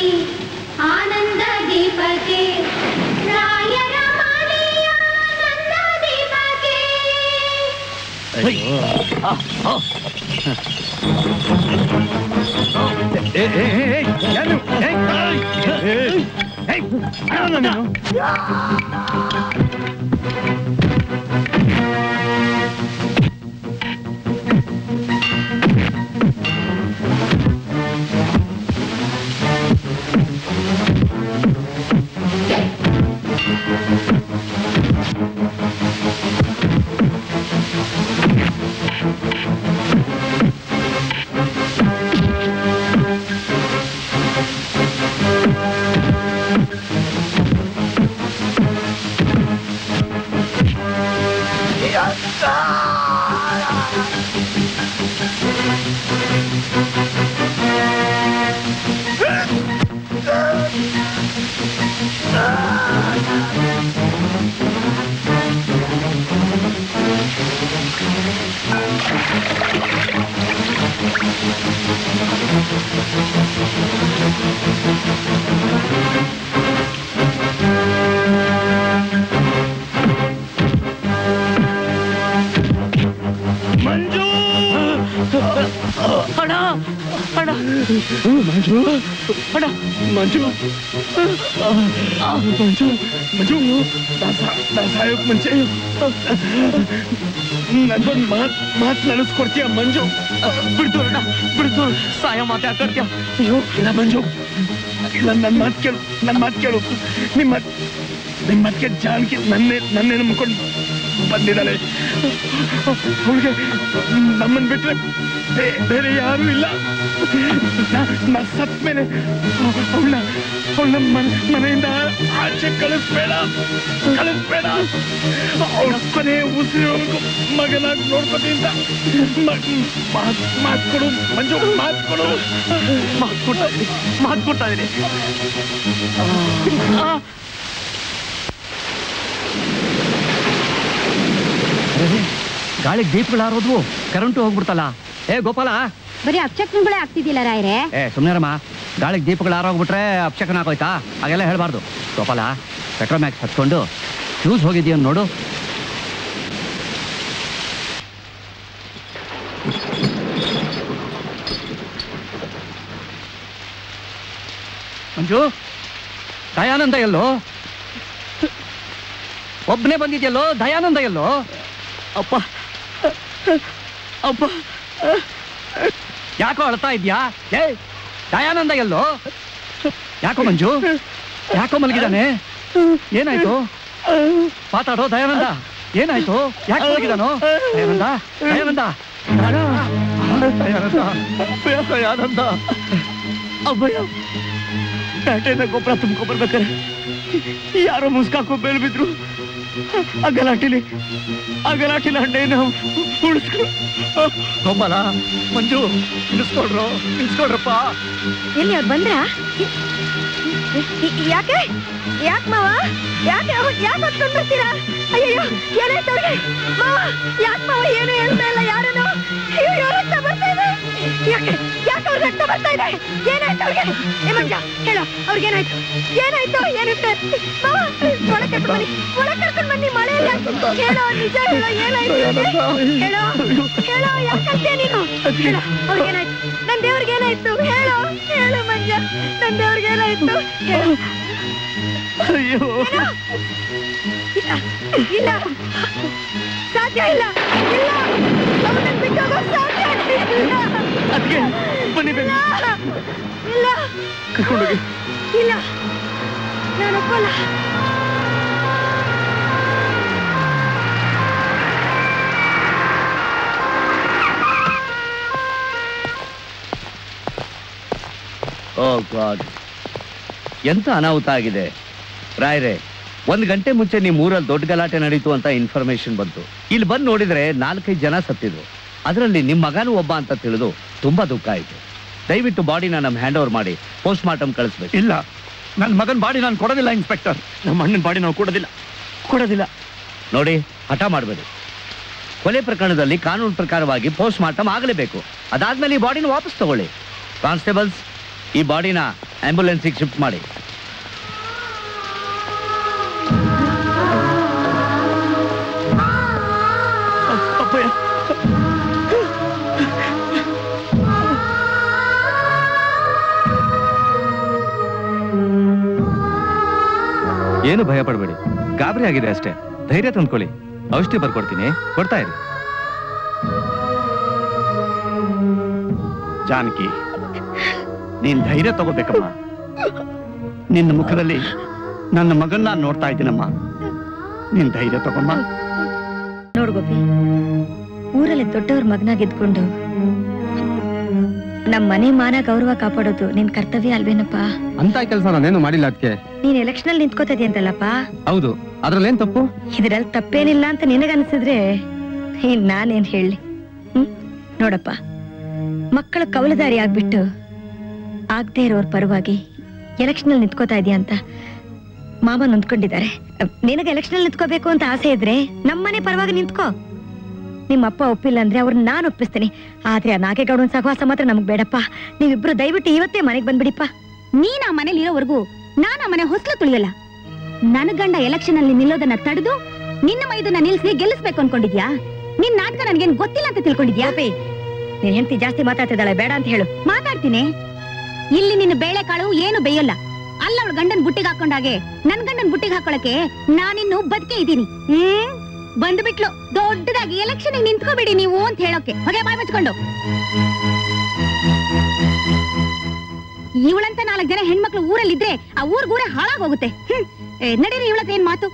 ಆನಂದ ದೀಪಕ್ಕೆ, ರಾಯರ ಮನೆಯ ಆನಂದ ದೀಪಕ್ಕೆ. ನನ್ಗೊಂದು ಮಾತು ನೆನೆಸ್ಕೊಡ್ತೀಯ ಮಂಜು? ಬಿಡ್ತು ಅಣ್ಣ, ಬಿಡ್ತು. ಸಹಾಯ ಮಾತಾಡ್ತೀಯ? ಅಯ್ಯೋ ಇಲ್ಲ ಮಂಜು, ಇಲ್ಲ, ನನ್ನ ಮಾತು ಕೇಳು, ನನ್ನ ಮಾತು ಕೇಳು. ನಿಮ್ಮ ಮಾತು ಕೇಳಿ ಜಾನಕಿ ನನ್ನೇ ನಂಬ್ಕೊಂಡು ಬಂದಿದ್ದಾಳೆ. ಅವಳಿಗೆ ನಮ್ಮನ್ನು ಬಿಟ್ರೆ ಬೇರೆ ಯಾರೂ ಇಲ್ಲ. ನಾ ಸತ್ ಮೇಲೆ ಅವಳನ್ನ ಮನೆಯಿಂದ ಆಚೆ ಕಳಿಸ್ಬೇಡ. ಅವಳ ಕೊನೆ ಉಸಿರೋರ್ಗು ಮಗನಾಗಿ ನೋಡ್ಕೊತಿ ಅಂತ ಮಾತು ಕೊಡು ಮಂಜು, ಮಾತು ಕೊಡು. ಮಾತು ಕೊಡ್ತಾ ಇದೀನಿ. ಗಾಳಿಗೆ ದೀಪಗಳು ಹಾರೋದ್ವು, ಕರೆಂಟು ಹೋಗ್ಬಿಡ್ತಲ್ಲ. ಏ ಗೋಪಾಲ, ಬರೀ ಅಪ್ಚಕ್ನಗಳೇ ಆಗ್ತಿದ್ದಿಲ್ಲ ರಾಯ್ರೆ. ಸುಮ್ನೆರಮ್ಮ, ಗಾಳಿಗೆ ದೀಪಗಳು ಹಾರೋಗ್ಬಿಟ್ರೆ ಅಪ್ಶಕನ ಆಗೋಯ್ತಾ? ಹಾಗೆಲ್ಲ ಹೇಳ್ಬಾರ್ದು. ಗೋಪಾಲ, ಪೆಟ್ರೋಲ್ ಮ್ಯಾಕ್ಸ್ ಹಚ್ಕೊಂಡು ಫ್ಯೂಸ್ ಹೋಗಿದ್ಯೋ ನೋಡು. ಮಂಜು, ದಯಾನಂದ ಎಲ್ಲೋ? ಒಬ್ಬನೇ ಬಂದಿದ್ಯಲ್ಲೋ? ದಯಾನಂದ ಎಲ್ಲೋ? ಅಪ್ಪ ಅಪ್ಪ, ಯಾಕೋ ಅಳ್ತಾ ಇದ್ಯಾ? ಏ ದಯಾನಂದ ಎಲ್ಲೋ? ಯಾಕೋ ಮಂಜು, ಯಾಕೋ ಮಲಗಿದಾನೆ? ಏನಾಯ್ತು? ಮಾತಾಡೋ ದಯಾನಂದ, ಏನಾಯ್ತು? ಯಾಕೆ ಮಲಗಿದಾನೋ? ದಯಾನಂದ, ದಯಾನಂದ, ದಯಾನಂದ. ಅಬ್ಬಯ್ಯ, ಪ್ಯಾಟೆಯಿಂದ ಗೊಬ್ಬರ ತುಂಬ್ಕೊಬರ್ಬೇಕಾರೆ ಯಾರೋ ಮುಸ್ಕಾಕೋ ಬೇಲ್ ಬಿದ್ರು. ಆ ಗಲಾಟಿಲಿ ಹಣ್ಣೆಯನ್ನು ಉಳಿಸ್ಕೊ. ಗೋಪಾಲ, ಮಂಜು, ನಿಲ್ಸ್ಕೊಡ್ರಪ್ಪ. ಎಲ್ಲಿ ಅವ್ರು ಬಂದ್ರ? ಯಾಕೆ ಮಾವ, ಯಾಕೆ ಹೊತ್ಕೊಂಡ್ ಬರ್ತೀರಾ? ಅಯ್ಯೋ, ಏನಾಯ್ತು ಅವ್ರಿಗೆ? ಮಾವ, ಯಾಕೆ ಮಾವ ಏನು ಹೇಳ್ತಾ ಇಲ್ಲ ಯಾರನ್ನು? ಅಯ್ಯೋ, ರಕ್ತ ಬರ್ತಾ ಇದೆ. ಯಾಕೆ ಅವ್ರ ರಕ್ತ ಬರ್ತಾ ಇದೆ? ಏನಾಯ್ತು ಅವ್ರಿಗೆ? ಏ ಮಂಜ, ಹೇಳೋ, ಅವ್ರಿಗೇನಾಯ್ತು? ಏನಿರುತ್ತೆ? ಮಾವ, ಒಳಗೆ ಕರ್ಕೊಂಡ್ ಬನ್ನಿ, ಮಳೆಯಲ್ಲಿ. ಹೇಳೋ, ನಿಜ ಹೇಳೋ, ಏನಾಯ್ತು? ಹೇಳೋ, ಯಾಕಂತೆ ನೀನು? ಹೇಳೋ, ಅವ್ರಿಗೇನಾಯ್ತು? ನನ್ ದೇವ್ರಿಗೇನಾಯ್ತು? ಹೇಳೋ ಮೈದ. ಮಂಜ ನನ್ನ ದೇವ್ರಿಗೇನಾಯ್ತು? ಅಯ್ಯೋ ಇಲ್ಲ ಇಲ್ಲ ಸಾಧ್ಯ ಇಲ್ಲ ಇಲ್ಲ ಅವನನ್ನ ಬಿಟ್ಟೋಗೋಕ್ ಸಾಧ್ಯ ಇಲ್ಲ. ಅದಕ್ಕೆ ಬನ್ನಿ ಬೇಗ ಇಲ್ಲ ಕರ್ಕೊಂಡೋಗಿ. ಇಲ್ಲ ನಾನು ಒಪ್ಪಲ್ಲ. ಓ ಗಾಡ್, ಎಂತ ಅನಾಹುತ ಆಗಿದೆ ರಾಯರೇ. 1 ಗಂಟೆ ಮುಂಚೆ ನಿಮ್ಮ ಊರಲ್ಲಿ ದೊಡ್ಡ ಗಲಾಟೆ ನಡೀತು ಅಂತ ಇನ್ಫಾರ್ಮೇಶನ್ ಬಂತು. ಇಲ್ಲಿ ಬಂದು ನೋಡಿದ್ರೆ 4-5 ಜನ ಸತ್ತಿದ್ರು. ಅದರಲ್ಲಿ ನಿಮ್ಮ ಮಗನೂ ಒಬ್ಬ ಅಂತ ತಿಳಿದು ತುಂಬಾ ದುಃಖ ಆಯಿತು. ದಯವಿಟ್ಟು ಬಾಡಿನ ನಮ್ಮ ಹ್ಯಾಂಡ್ ಓವರ್ ಮಾಡಿ ಪೋಸ್ಟ್ ಮಾರ್ಟಮ್ ಕಳಿಸ್ಬೇಕು. ಇಲ್ಲ, ನನ್ನ ಮಗನ ಬಾಡಿ ನಾನು ಕೊಡೋದಿಲ್ಲ ಇನ್ಸ್ಪೆಕ್ಟರ್. ನಮ್ಮ ಅಣ್ಣನ ಬಾಡಿ ನಾವು ಕೊಡೋದಿಲ್ಲ. ನೋಡಿ, ಹಠ ಮಾಡಬೇಡಿ. ಕೊಲೆ ಪ್ರಕರಣದಲ್ಲಿ ಕಾನೂನು ಪ್ರಕಾರವಾಗಿ ಪೋಸ್ಟ್ ಮಾರ್ಟಮ್ ಆಗಲೇಬೇಕು. ಅದಾದ್ಮೇಲೆ ಈ ಬಾಡಿನ ವಾಪಸ್ ತಗೊಳ್ಳಿ. ಕಾನ್ಸ್ಟೇಬಲ್ಸ್, ಈ ಬಾಡಿನ ಆಂಬ್ಯುಲೆನ್ಸಿಗೆ ಶಿಫ್ಟ್ ಮಾಡಿ. ಏನು ಭಯ ಪಡಬೇಡಿ, ಗಾಬರಿ ಆಗಿದೆ ಅಷ್ಟೇ. ಧೈರ್ಯ ತಂದ್ಕೊಳ್ಳಿ. ಔಷಧಿ ಬರ್ಕೊಡ್ತೀನಿ, ಕೊಡ್ತಾ ಇರಿ. ಜಾನಕಿ, ನೀನ್ ಧೈರ್ಯ ತಗೋಬೇಕಮ್ಮ. ನಿನ್ನ ಮುಖದಲ್ಲಿ ನನ್ನ ಮಗನ್ನ ನೋಡ್ತಾ ಇದ್ದೀನಮ್ಮ. ನೀನ್ ಧೈರ್ಯ ತಗೊಮ್ಮ. ನೋಡು ಗೋಪಿ, ಊರಲ್ಲಿ ದೊಡ್ಡವ್ರ ಮಗನಾಗಿದ್ಕೊಂಡು ನಮ್ಮ ಮನೆ ಮಾನ ಗೌರವ ಕಾಪಾಡೋದು ನಿನ್ ಕರ್ತವ್ಯ ಅಲ್ವೇನಪ್ಪ? ಅಂತ ಕೆಲಸ ನಾನೇನು ಮಾಡಿಲ್ಲ ಅದಕ್ಕೆ. ನೀನ್ ಎಲೆಕ್ಷನ್ ಅಲ್ಲಿ ನಿಂತ್ಕೋತಿದ್ಯ ಅಂತಲ್ಲಪ್ಪ? ಹೌದು, ಅದ್ರಲ್ಲೇನ್ ತಪ್ಪು? ಇದ್ರಲ್ಲಿ ತಪ್ಪೇನಿಲ್ಲ ಅಂತ ನಿನಗನ್ಸಿದ್ರೆ ನಾನೇನ್ ಹೇಳಿ. ನೋಡಪ್ಪ, ಮಕ್ಕಳ ಕವಲುದಾರಿ ಆಗ್ಬಿಟ್ಟು ಆಗದೆ ಇರೋರ್ ಪರವಾಗಿ ಎಲೆಕ್ಷನ್ ಅಲ್ಲಿ ನಿಂತ್ಕೋತಾ ಇದೀಯ ಅಂತ ಮಾಮ ನೊಂದ್ಕೊಂಡಿದ್ದಾರೆ. ನಿನಗೆ ಎಲೆಕ್ಷನ್ ಅಲ್ಲಿ ನಿಂತ್ಕೋಬೇಕು ಅಂತ ಆಸೆ ಇದ್ರೆ ನಮ್ಮನೆ ಪರವಾಗಿ ನಿಂತ್ಕೋ. ನಿಮ್ಮಪ್ಪ ಒಪ್ಪಿಲ್ಲ ಅಂದ್ರೆ ಅವ್ರನ್ನ ನಾನು ಒಪ್ಪಿಸ್ತೀನಿ. ಆದ್ರೆ ಆ ನಾಗೇಗೌಡನ ಸಹವಾಸ ಮಾತ್ರ ನಮಗ್ ಬೇಡಪ್ಪ. ನೀವಿಬ್ರು ದಯವಿಟ್ಟು ಇವತ್ತೇ ಮನೆಗೆ ಬಂದ್ಬಿಡಿಪ್ಪ. ನೀನ್ ಆ ಮನೇಲಿ ಇರೋವರೆಗೂ ನಾನು ಆ ಮನೆ ಹೊಸಲು ತುಳಿಯಲ್ಲ. ನನ್ನ ಗಂಡ ಎಲೆಕ್ಷನ್ ಅಲ್ಲಿ ನಿಲ್ಲೋದನ್ನ ತಡೆದು ನಿನ್ನ ಮೈದನ್ನ ನಿಲ್ಸಿ ಗೆಲ್ಲಿಸ್ಬೇಕು ಅನ್ಕೊಂಡಿದ್ಯಾ? ನಿನ್ ನಾಟಕ ನನ್ಗೇನ್ ಗೊತ್ತಿಲ್ಲ ಅಂತ ತಿಳ್ಕೊಂಡಿದ್ಯಾ? ನೀನ್ ಹೆಂಡತಿ ಜಾಸ್ತಿ ಮಾತಾಡ್ತಿದ್ದಾಳೆ, ಬೇಡ ಅಂತ ಹೇಳು. ಮಾತಾಡ್ತೀನಿ. ಇಲ್ಲಿ ನಿನ್ನ ಬೇಳೆಕಾಳು ಏನು ಬೇಯಲ್ಲ. ಅಲ್ಲ ಅವಳು ಗಂಡನ್ ಬುಟ್ಟಿಗೆ ಹಾಕೊಂಡಾಗೆ ನನ್ ಗಂಡನ್ ಬುಟ್ಟಿಗೆ ಹಾಕೊಳಕ್ಕೆ ನಾನಿನ್ನು ಬದುಕೆ ಇದ್ದೀನಿ. ಬಂದ್ಬಿಟ್ಲು ದೊಡ್ಡದಾಗಿ ಎಲೆಕ್ಷನ್ ನಿಂತ್ಕೋಬೇಡಿ ನೀವು ಅಂತ ಹೇಳೋಕೆ. ಹೊಗೆ ಬಾಯ್ ಮುಚ್ಕೊಂಡು. ಇವಳಂತ 4 ಜನ ಹೆಣ್ಮಕ್ಳು ಊರಲ್ಲಿದ್ರೆ ಆ ಊರ್ಗೂರೇ ಹಾಳಾಗೋಗುತ್ತೆ. ನಡೀರಿ, ಇವಳತ್ರ ಏನ್ ಮಾತು?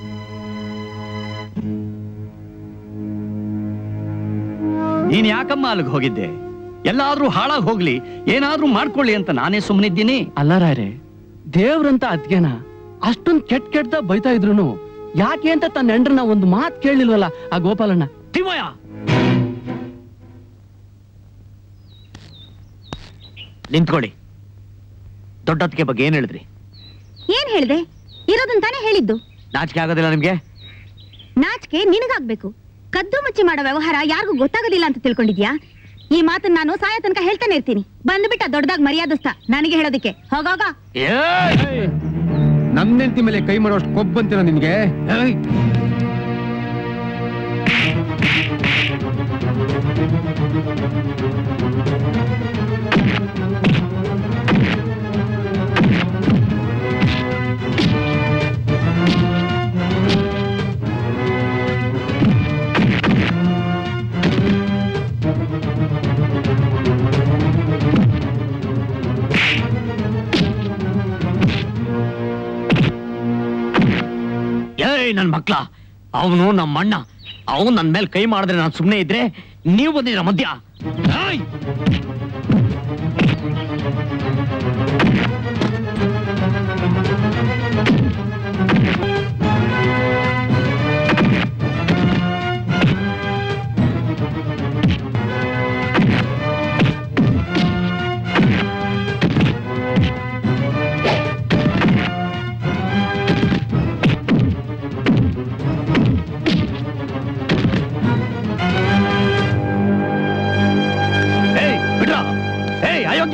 ನೀನ್ ಯಾಕಮ್ಮ ಅಲ್ಲಿಗೆ ಹೋಗಿದ್ದೆ? ಎಲ್ಲಾದ್ರೂ ಹಾಳಾಗಿ ಹೋಗ್ಲಿ, ಏನಾದ್ರೂ ಮಾಡ್ಕೊಳ್ಳಿ ಅಂತ ನಾನೇ ಸುಮ್ಮನಿದ್ದೀನಿ. ಅಲ್ಲ ರಾಯ್ರೆ, ದೇವ್ರಂತ ಅದ್ಗೆನ ಅಷ್ಟೊಂದು ಕೆಟ್ಟ ಬೈತಾ ಇದ್ರು ಯಾಕೆ ಅಂತ ತನ್ನ ಹೆಂಡ್ರನ್ನ ಒಂದು ಮಾತು ಕೇಳಲಿಲ್ವಲ್ಲ ಆ ಗೋಪಾಲಣ್ಣ? ತಿಮ್ಮಯ್ಯ, ನಿಂತ್ಕೊಳ್ಳಿ. ದೊಡ್ಡತ್ತಿಗೆ ಬಗ್ಗೆ ಏನ್ ಹೇಳಿದ್ರಿ? ಏನ್ ಹೇಳ್ದೆ? ಇರೋದನ್ ತಾನೇ ಹೇಳಿದ್ದು. ನಾಚಿಕೆ ಆಗೋದಿಲ್ಲ ನಿಮ್ಗೆ? ನಾಚಿಕೆ ನಿನಗಾಗ್ಬೇಕು. ಕದ್ದು ಮುಚ್ಚಿ ಮಾಡೋ ವ್ಯವಹಾರ ಯಾರಿಗೂ ಗೊತ್ತಾಗೋದಿಲ್ಲ ಅಂತ ತಿಳ್ಕೊಂಡಿದ್ಯಾ? ಈ ಮಾತನ್ನ ನಾನು ಸಾಯ ತನಕ ಹೇಳ್ತಾನೆ ಇರ್ತೀನಿ. ಬಂದ್ಬಿಟ್ಟ ದೊಡ್ಡದಾಗ ಮರ್ಯಾದಸ್ತ ನನಗೆ ಹೇಳೋದಿಕ್ಕೆ. ಹೋಗೋಗ. ನನ್ನ ಹೆಂಡತಿ ಮೇಲೆ ಕೈ ಮಾಡೋಷ್ಟು ಕೊಬ್ಬಂತೀರ ನಿನ್ಗೆ? ನನ್ ಮಕ್ಳ, ಅವನು ನಮ್ಮ ಅಣ್ಣ. ಅವನು ನನ್ ಮೇಲೆ ಕೈ ಮಾಡಿದ್ರೆ ನಾನು ಸುಮ್ಮನೆ ಇದ್ರೆ ನೀವು ಬಂದಿದ್ರ ಮಧ್ಯ.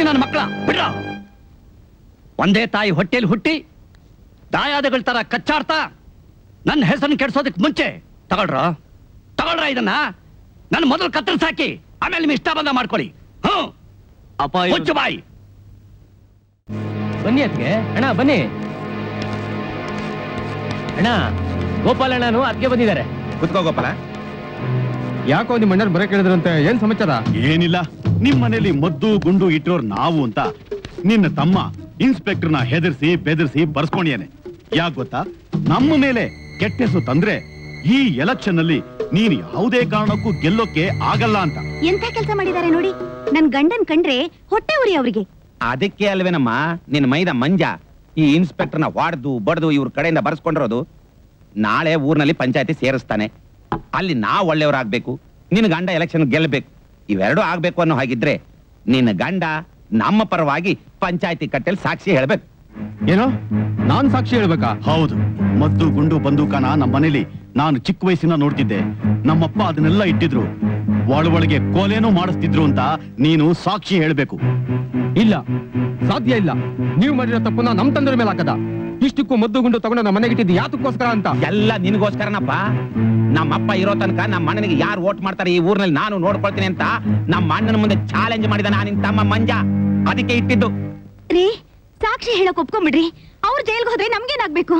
ನನ್ನ ಮಕ್ಕಳ ಬಿಡ್ರ. ಒಂದೇ ತಾಯಿ ಹೊಟ್ಟೆಯಲ್ಲಿ ಹುಟ್ಟಿ ದಾಯಾದಗಳ ತರ ಕಚ್ಚಾಡ್ತಾ ನನ್ನ ಹೆಸರನ್ನು ಕೆಡ್ಸೋದಕ್ಕೆ ಮುಂಚೆ ತಗೊಳ್ರ ಇದನ್ನ. ನನ್ನ ಮೊದಲು ಕತ್ತರಿಸಾಕಿ, ಆಮೇಲೆ ನಿಮ್ ಇಷ್ಟ ಬಂದ ಮಾಡ್ಕೊಳ್ಳಿ. ಅಪ್ಪ ಮುಚ್ಚು ಬಾಯಿ. ಬನ್ನಿ ಅದಕ್ಕೆ ಅಣ್ಣ ಬನ್ನಿ ಅಣ್ಣ ಗೋಪಾಲಣ್ಣನು ಅದಕ್ಕೆ ಬಂದಿದ್ದಾರೆ. ಕುತ್ಕೋ ಗೋಪಾಲ. ಯಾಕೋ ನಿಮ್ಮ ಅಣ್ಣರು ಬರಕ್ ಹೇಳಿದ್ರಂತೆ, ಏನ್ ಸಮಾಚಾರ? ಏನಿಲ್ಲ, ನಿಮ್ ಮನೇಲಿ ಮದ್ದು ಗುಂಡು ಇಟ್ಟೋರ್ ನಾವು ಅಂತ ನಿನ್ನ ತಮ್ಮ ಇನ್ಸ್ಪೆಕ್ಟರ್ನ ಹೆದರ್ಸಿ ಬೆದರ್ಸಿ ಬರ್ಸ್ಕೊಂಡಿಯಾನೆ. ಯಾಕೆ ಗೊತ್ತಾ, ನಮ್ಮ ಮೇಲೆ ಕೆಟ್ಟ ಹೆಸರು ತಂದ್ರೆ ಈ ಎಲೆಕ್ಷನ್ ಅಲ್ಲಿ ನೀನು ಯಾವುದೇ ಕಾರಣಕ್ಕೂ ಗೆಲ್ಲೋಕೆ ಆಗಲ್ಲ ಅಂತ. ಎಂತ ಕೆಲಸ ಮಾಡಿದ್ದಾರೆ ನೋಡಿ. ನನ್ ಗಂಡನ್ ಕಂಡ್ರೆ ಹೊಟ್ಟೆ ಉರಿ ಅವ್ರಿಗೆ. ಅದಕ್ಕೆ ಅಲ್ವೇನಮ್ಮ ನಿನ್ ಮೈದ ಮಂಜ ಈ ಇನ್ಸ್ಪೆಕ್ಟರ್ನ ವಾಡ್ದು ಬಡ್ದು ಇವ್ರ ಕಡೆಯಿಂದ ಬರ್ಸ್ಕೊಂಡಿರೋದು. ನಾಳೆ ಊರ್ನಲ್ಲಿ ಪಂಚಾಯತಿ ಸೇರಿಸ್ತಾನೆ. ಅಲ್ಲಿ ನಾವು ಒಳ್ಳೆಯವರಾಗ್ಬೇಕು, ನಿನ್ ಗಂಡ ಎಲೆಕ್ಷನ್ ಗೆಲ್ಲಬೇಕು. ಇವೆರಡು ಆಗ್ಬೇಕು ಅನ್ನೋ ಹಾಗಿದ್ರೆ ನಿನ್ನ ಗಂಡ ನಮ್ಮ ಪರವಾಗಿ ಪಂಚಾಯತಿ ಕಟ್ಟೆಲ್ ಸಾಕ್ಷಿ ಹೇಳ್ಬೇಕು. ಏನೋ ನಾನ್ ಸಾಕ್ಷಿ ಹೇಳ್ಬೇಕಾ? ಹೌದು, ಮದ್ದು ಗುಂಡು ಬಂದೂಕನ ನಮ್ಮ ಮನೇಲಿ ನಾನು ಚಿಕ್ಕ ವಯಸ್ಸಿನ ನೋಡ್ತಿದ್ದೆ. ನಮ್ಮಪ್ಪ ಅದನ್ನೆಲ್ಲ ಇಟ್ಟಿದ್ರು, ಒಳಗೆ ಕೊಲೆನೂ ಮಾಡಿಸ್ತಿದ್ರು ಅಂತ ನೀನು ಸಾಕ್ಷಿ ಹೇಳ್ಬೇಕು. ಇಲ್ಲ, ಸಾಧ್ಯ ಇಲ್ಲ. ನೀವು ಮಾಡಿರೋ ತಪ್ಪನ್ನ ನಮ್ ತಂದ್ರ ಮೇಲೆ ಹಾಕದ. ಇಷ್ಟಕ್ಕೂ ಮದ್ದು ಗುಂಡು ತಗೊಂಡು ನಮ್ಮ ಮನೆಗೆ ಇಟ್ಟಿದ್ದು ಯಾತಕ್ಕೋಸ್ಕರ ಅಂತ? ಎಲ್ಲ ನಿನಗೋಸ್ಕರನಪ್ಪ. ನಮ್ಮಪ್ಪ ಇರೋ ತನಕ ನಮ್ಮ ಅಣ್ಣನಿಗೆ ಯಾರು ವೋಟ್ ಮಾಡ್ತಾರೆ ಈ ಊರ್ನಲ್ಲಿ ನಾನು ನೋಡ್ಕೊಳ್ತೀನಿ ಅಂತ ನಮ್ಮ ಅಣ್ಣನ ಮುಂದೆ ಚಾಲೆಂಜ್ ಮಾಡಿದ ನಿನ್ ತಮ್ಮ ಮಂಜ. ಅದಕ್ಕೆ ಇಟ್ಟಿದ್ದು. ರೀ, ಸಾಕ್ಷಿ ಹೇಳಕ್ ಒಪ್ಕೊಂಬಿಡ್ರಿ. ಅವ್ರು ಜೈಲ್ಗೆ ಹೋದ್ರೆ ನಮ್ಗೇನಾಗ್ಬೇಕು?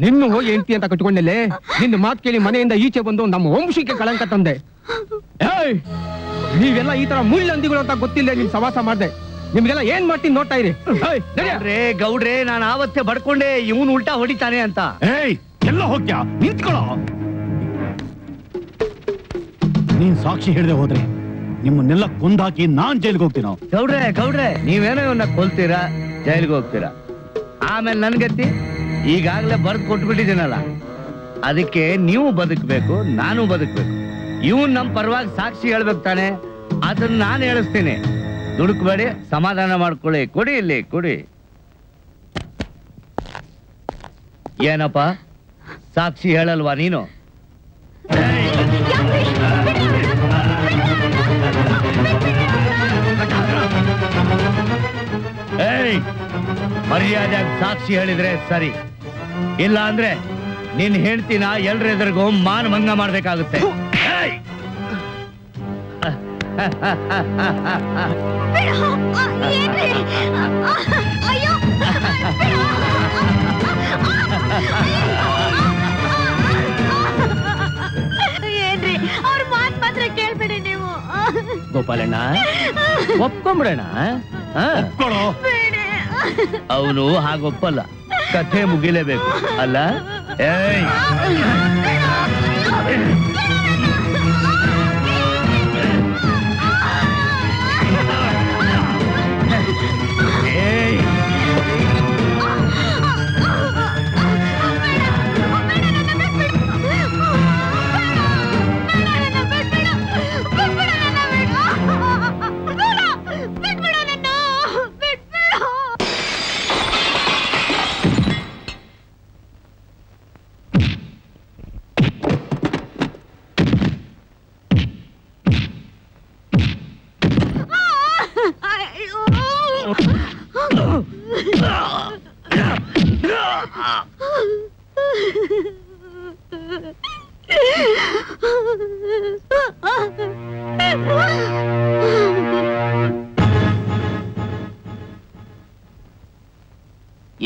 ನಿನ್ನ ಹೋಗಿ ಹೆಂಡತಿ ಅಂತ ಕಟ್ಕೊಂಡಲ್ಲೇ ನಿನ್ನ ಮಾತು ಕೇಳಿ ಮನೆಯಿಂದ ಈಚೆ ಬಂದು ನಮ್ಮ ವಂಶಕ್ಕೆ ಕಳಂಕ ತಂದೆ. ನೀವೆಲ್ಲ ಈ ತರ ಮುಳ್ಳಂದಿಗಳು ಅಂತ ಗೊತ್ತಿಲ್ಲ. ನಿಮ್ ಸವಾಸ ಮಾಡ್ದೆ. ನಿಮ್ಗೆಲ್ಲ ಏನ್ ಮಾಡ್ತೀನಿ ನೋಡ್ತಾ ಇರಿ. ಗೌಡ್ರೆ, ನಾನು ಆವತ್ತೇ ಬಡ್ಕೊಂಡೆ ಇವನು ಉಲ್ಟಾ ಹೊಡಿತಾನೆ ಅಂತ. ಎಲ್ಲ ಹೋಗ್ಯಾ, ನಿಂತ್ಕೊಳ್ಳೋ. ನೀನ್ ಸಾಕ್ಷಿ ಹೇಳ್ದೆ ಹೋದ್ರೆ ನಿಮ್ಮನ್ನೆಲ್ಲ ಕೊಂದಾಕಿ ನಾನ್ ಜೈಲ್ಗೆ ಹೋಗ್ತೀನೋ. ಗೌಡ್ರೆ ನೀವೇನೋ ಇವನ್ನ ಕೊಲ್ತೀರಾ, ಜೈಲ್ಗೆ ಹೋಗ್ತೀರಾ. ಆಮೇಲೆ ನನ್ಗತ್ತಿ ಈಗಾಗ್ಲೇ ಬರ್ದು ಕೊಟ್ಬಿಟ್ಟಿದ್ದೀನಲ್ಲ, ಅದಕ್ಕೆ ನೀವು ಬದುಕ್ಬೇಕು, ನಾನು ಬದುಕ್ಬೇಕು. ಇವನ್ ನಮ್ ಪರವಾಗಿ ಸಾಕ್ಷಿ ಹೇಳ್ಬೇಕು ತಾನೆ, ಅದನ್ನ ನಾನು ಹೇಳಿಸ್ತೀನಿ. ದುಡುಕ್ಬೇಡಿ, ಸಮಾಧಾನ ಮಾಡ್ಕೊಳ್ಳಿ. ಕೊಡಿ ಇಲ್ಲಿ, ಕೊಡಿ. ಏನಪ್ಪ, ಸಾಕ್ಷಿ ಹೇಳಲ್ವಾ ನೀನು? ಮರ್ಯಾದೆ ಸಾಕ್ಷಿ ಹೇಳಿದ್ರೆ ಸರಿ, ಇಲ್ಲ ಅಂದ್ರೆ ನಿನ್ ಹೆಂಡ್ತಿನ ಎಲ್ರೆದುರಿಗೂ ಮಾನಭಂಗ ಮಾಡ್ಬೇಕಾಗುತ್ತೆ. ಏನ್ರಿ ಅವ್ರ ಮಾತ್ ಮಾತ್ರ ಕೇಳ್ಬೇಡಿ ನೀವು. ಗೋಪಾಲಣ್ಣ, ಒಪ್ಕೊಂಬಿಡೋಣ. ಅವನು ಹಾಗೊಪ್ಪಲ್ಲ, ಕಥೆ ಮುಗಿಲೇಬೇಕು ಅಲ್ಲ? ಏಯ್,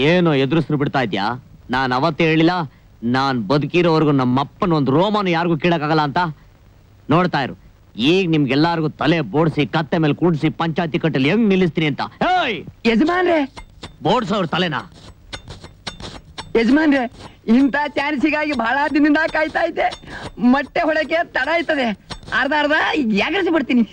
ಏನೋ ಎದುರಿಸ್ರು ಬಿಡ್ತಾ ಇದ್ಯಾ? ನಾನ್ ಅವತ್ತೇ ಹೇಳಿಲ್ಲ ನಾನ್ ಬದುಕಿರೋವರೆಗೂ ನಮ್ಮಪ್ಪನ ಒಂದು ರೋಮನು ಯಾರಿಗೂ ಕೀಳಕ್ಕಾಗಲ್ಲ ಅಂತ. ನೋಡ್ತಾ ಇರು, ಈಗ ನಿಮ್ಗೆಲ್ಲಾರ್ಗು ತಲೆ ಬೋಡ್ಸಿ ಕತ್ತೆ ಮೇಲೆ ಕೂಡ್ಸಿ ಪಂಚಾಯತಿ ಕಟ್ಟಲ್ಲಿ ಹೆಂಗ್ ನಿಲ್ಲಿಸ್ತೀನಿ ಅಂತ. ಯಜಮಾನ್ರೆ, ಬೋಡ್ಸೋರ್ ತಲೆನಾ? ಯಜಮಾನ್ರೆ, ಇಂಥ ಚಾನ್ಸಿಗಾಗಿ ಬಹಳ ದಿನದಿಂದ ಕಾಯ್ತಾ ಇದ್ದೆ. ಮೊಟ್ಟೆ ಹೊಳಕ್ಕೆ ತಡ ಆಯ್ತದೆ. ಅರ್ಧ ಯಾಗರಿಸಿ ಬಿಡ್ತೀನಿ.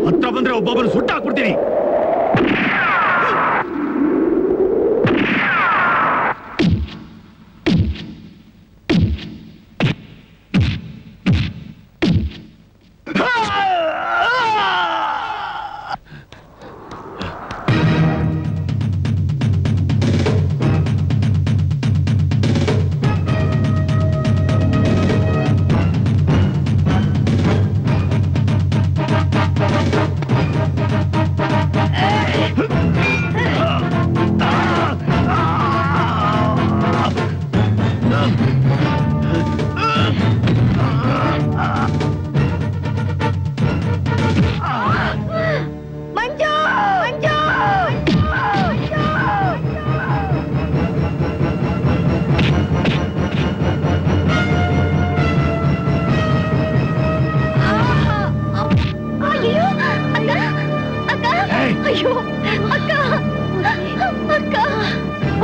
ಹತ್ರ ಬಂದ್ರೆ ಒಬ್ಬೊಬ್ಬರು ಸುಟ್ಟಾಕ್ಬಿಡ್ತೀನಿ.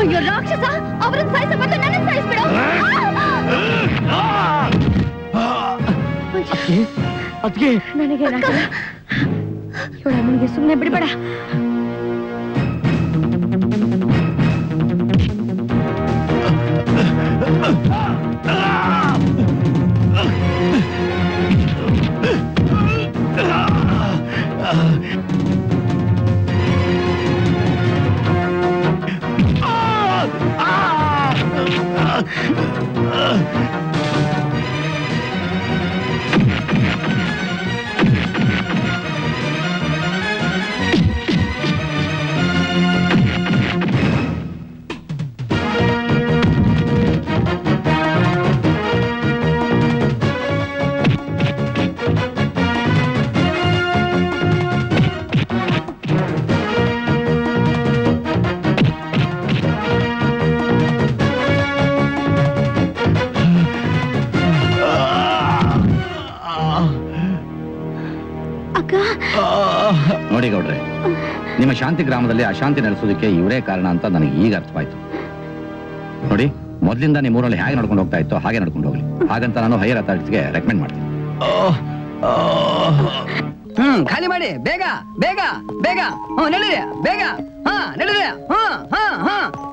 ಅಯ್ಯೋ ರಾಕ್ಷಸ, ಅವರನ್ನು ಸಾಯಿಸ ಬಂದು ನನ್ನ ಸಾಯಿಸ್ಬಿಡು. ಅದ್ಗೆ ನನಗೆ ಇವಳಿಗೆ ಸುಮ್ಮನೆ ಬಿಡಬೇಡ. ನೋಡಿ ಗೌಡ್ರೆ, ನಿಮ್ಮ ಶಾಂತಿ ಗ್ರಾಮದಲ್ಲಿ ಅಶಾಂತಿ ನಡೆಸೋದಕ್ಕೆ ಇವರೇ ಕಾರಣ ಅಂತ ನನಗೆ ಈಗ ಅರ್ಥವಾಯ್ತು. ನೋಡಿ, ಮೊದಲಿಂದ ನಿಮ್ಮ ಊರಲ್ಲಿ ಹೇಗೆ ನಡ್ಕೊಂಡು ಹೋಗ್ತಾ ಇತ್ತು ಹಾಗೆ ನಡ್ಕೊಂಡು ಹೋಗ್ಲಿ. ಹಾಗಂತ ನಾನು ಹೈಯರ್ ಅಥಾರಿಟಿಗೆ ರೆಕಮೆಂಡ್ ಮಾಡ್ತೀನಿ. ಖಾಲಿ ಮಾಡಿ ಬೇಗ ಬೇಗ ಬೇಗ. ನಡೀರಿ ಬೇಗ. ನಡೀರಿ.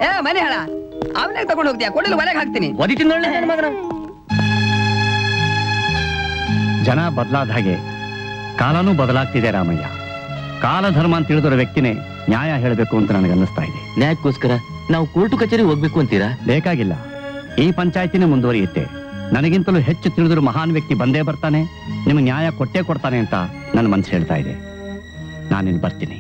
ಏ ಮನೆ ಹೇಳ, ಅವನೇ ತಗೊಂಡು ಹೋಗ್ತೀಯ, ಕೊಡಲು ಮನೆಗೆ ಹಾಕ್ತೀನಿ. ಜನ ಬದಲಾದ ಹಾಗೆ ಕಾಲನೂ ಬದಲಾಗ್ತಿದೆ ರಾಮಯ್ಯ. ಕಾಲಧರ್ಮ ಅಂತ ತಿಳಿದೋರ ವ್ಯಕ್ತಿನೇ ನ್ಯಾಯ ಹೇಳಬೇಕು ಅಂತ ನನಗೆ ಅನ್ನಿಸ್ತಾ ಇದೆ. ನ್ಯಾಯಕ್ಕೋಸ್ಕರ ನಾವು ಕೋರ್ಟು ಕಚೇರಿ ಹೋಗ್ಬೇಕು ಅಂತೀರಾ? ಬೇಕಾಗಿಲ್ಲ, ಈ ಪಂಚಾಯತಿನೇ ಮುಂದುವರಿಯುತ್ತೆ. ನನಗಿಂತಲೂ ಹೆಚ್ಚು ತಿಳಿದಿರೋ ಮಹಾನ್ ವ್ಯಕ್ತಿ ಬಂದೇ ಬರ್ತಾನೆ, ನಿಮಗೆ ನ್ಯಾಯ ಕೊಟ್ಟೇ ಕೊಡ್ತಾನೆ ಅಂತ ನನ್ನ ಮನಸ್ಸು ಹೇಳ್ತಾ ಇದೆ. ನಾನಿನ್ನು ಬರ್ತೀನಿ.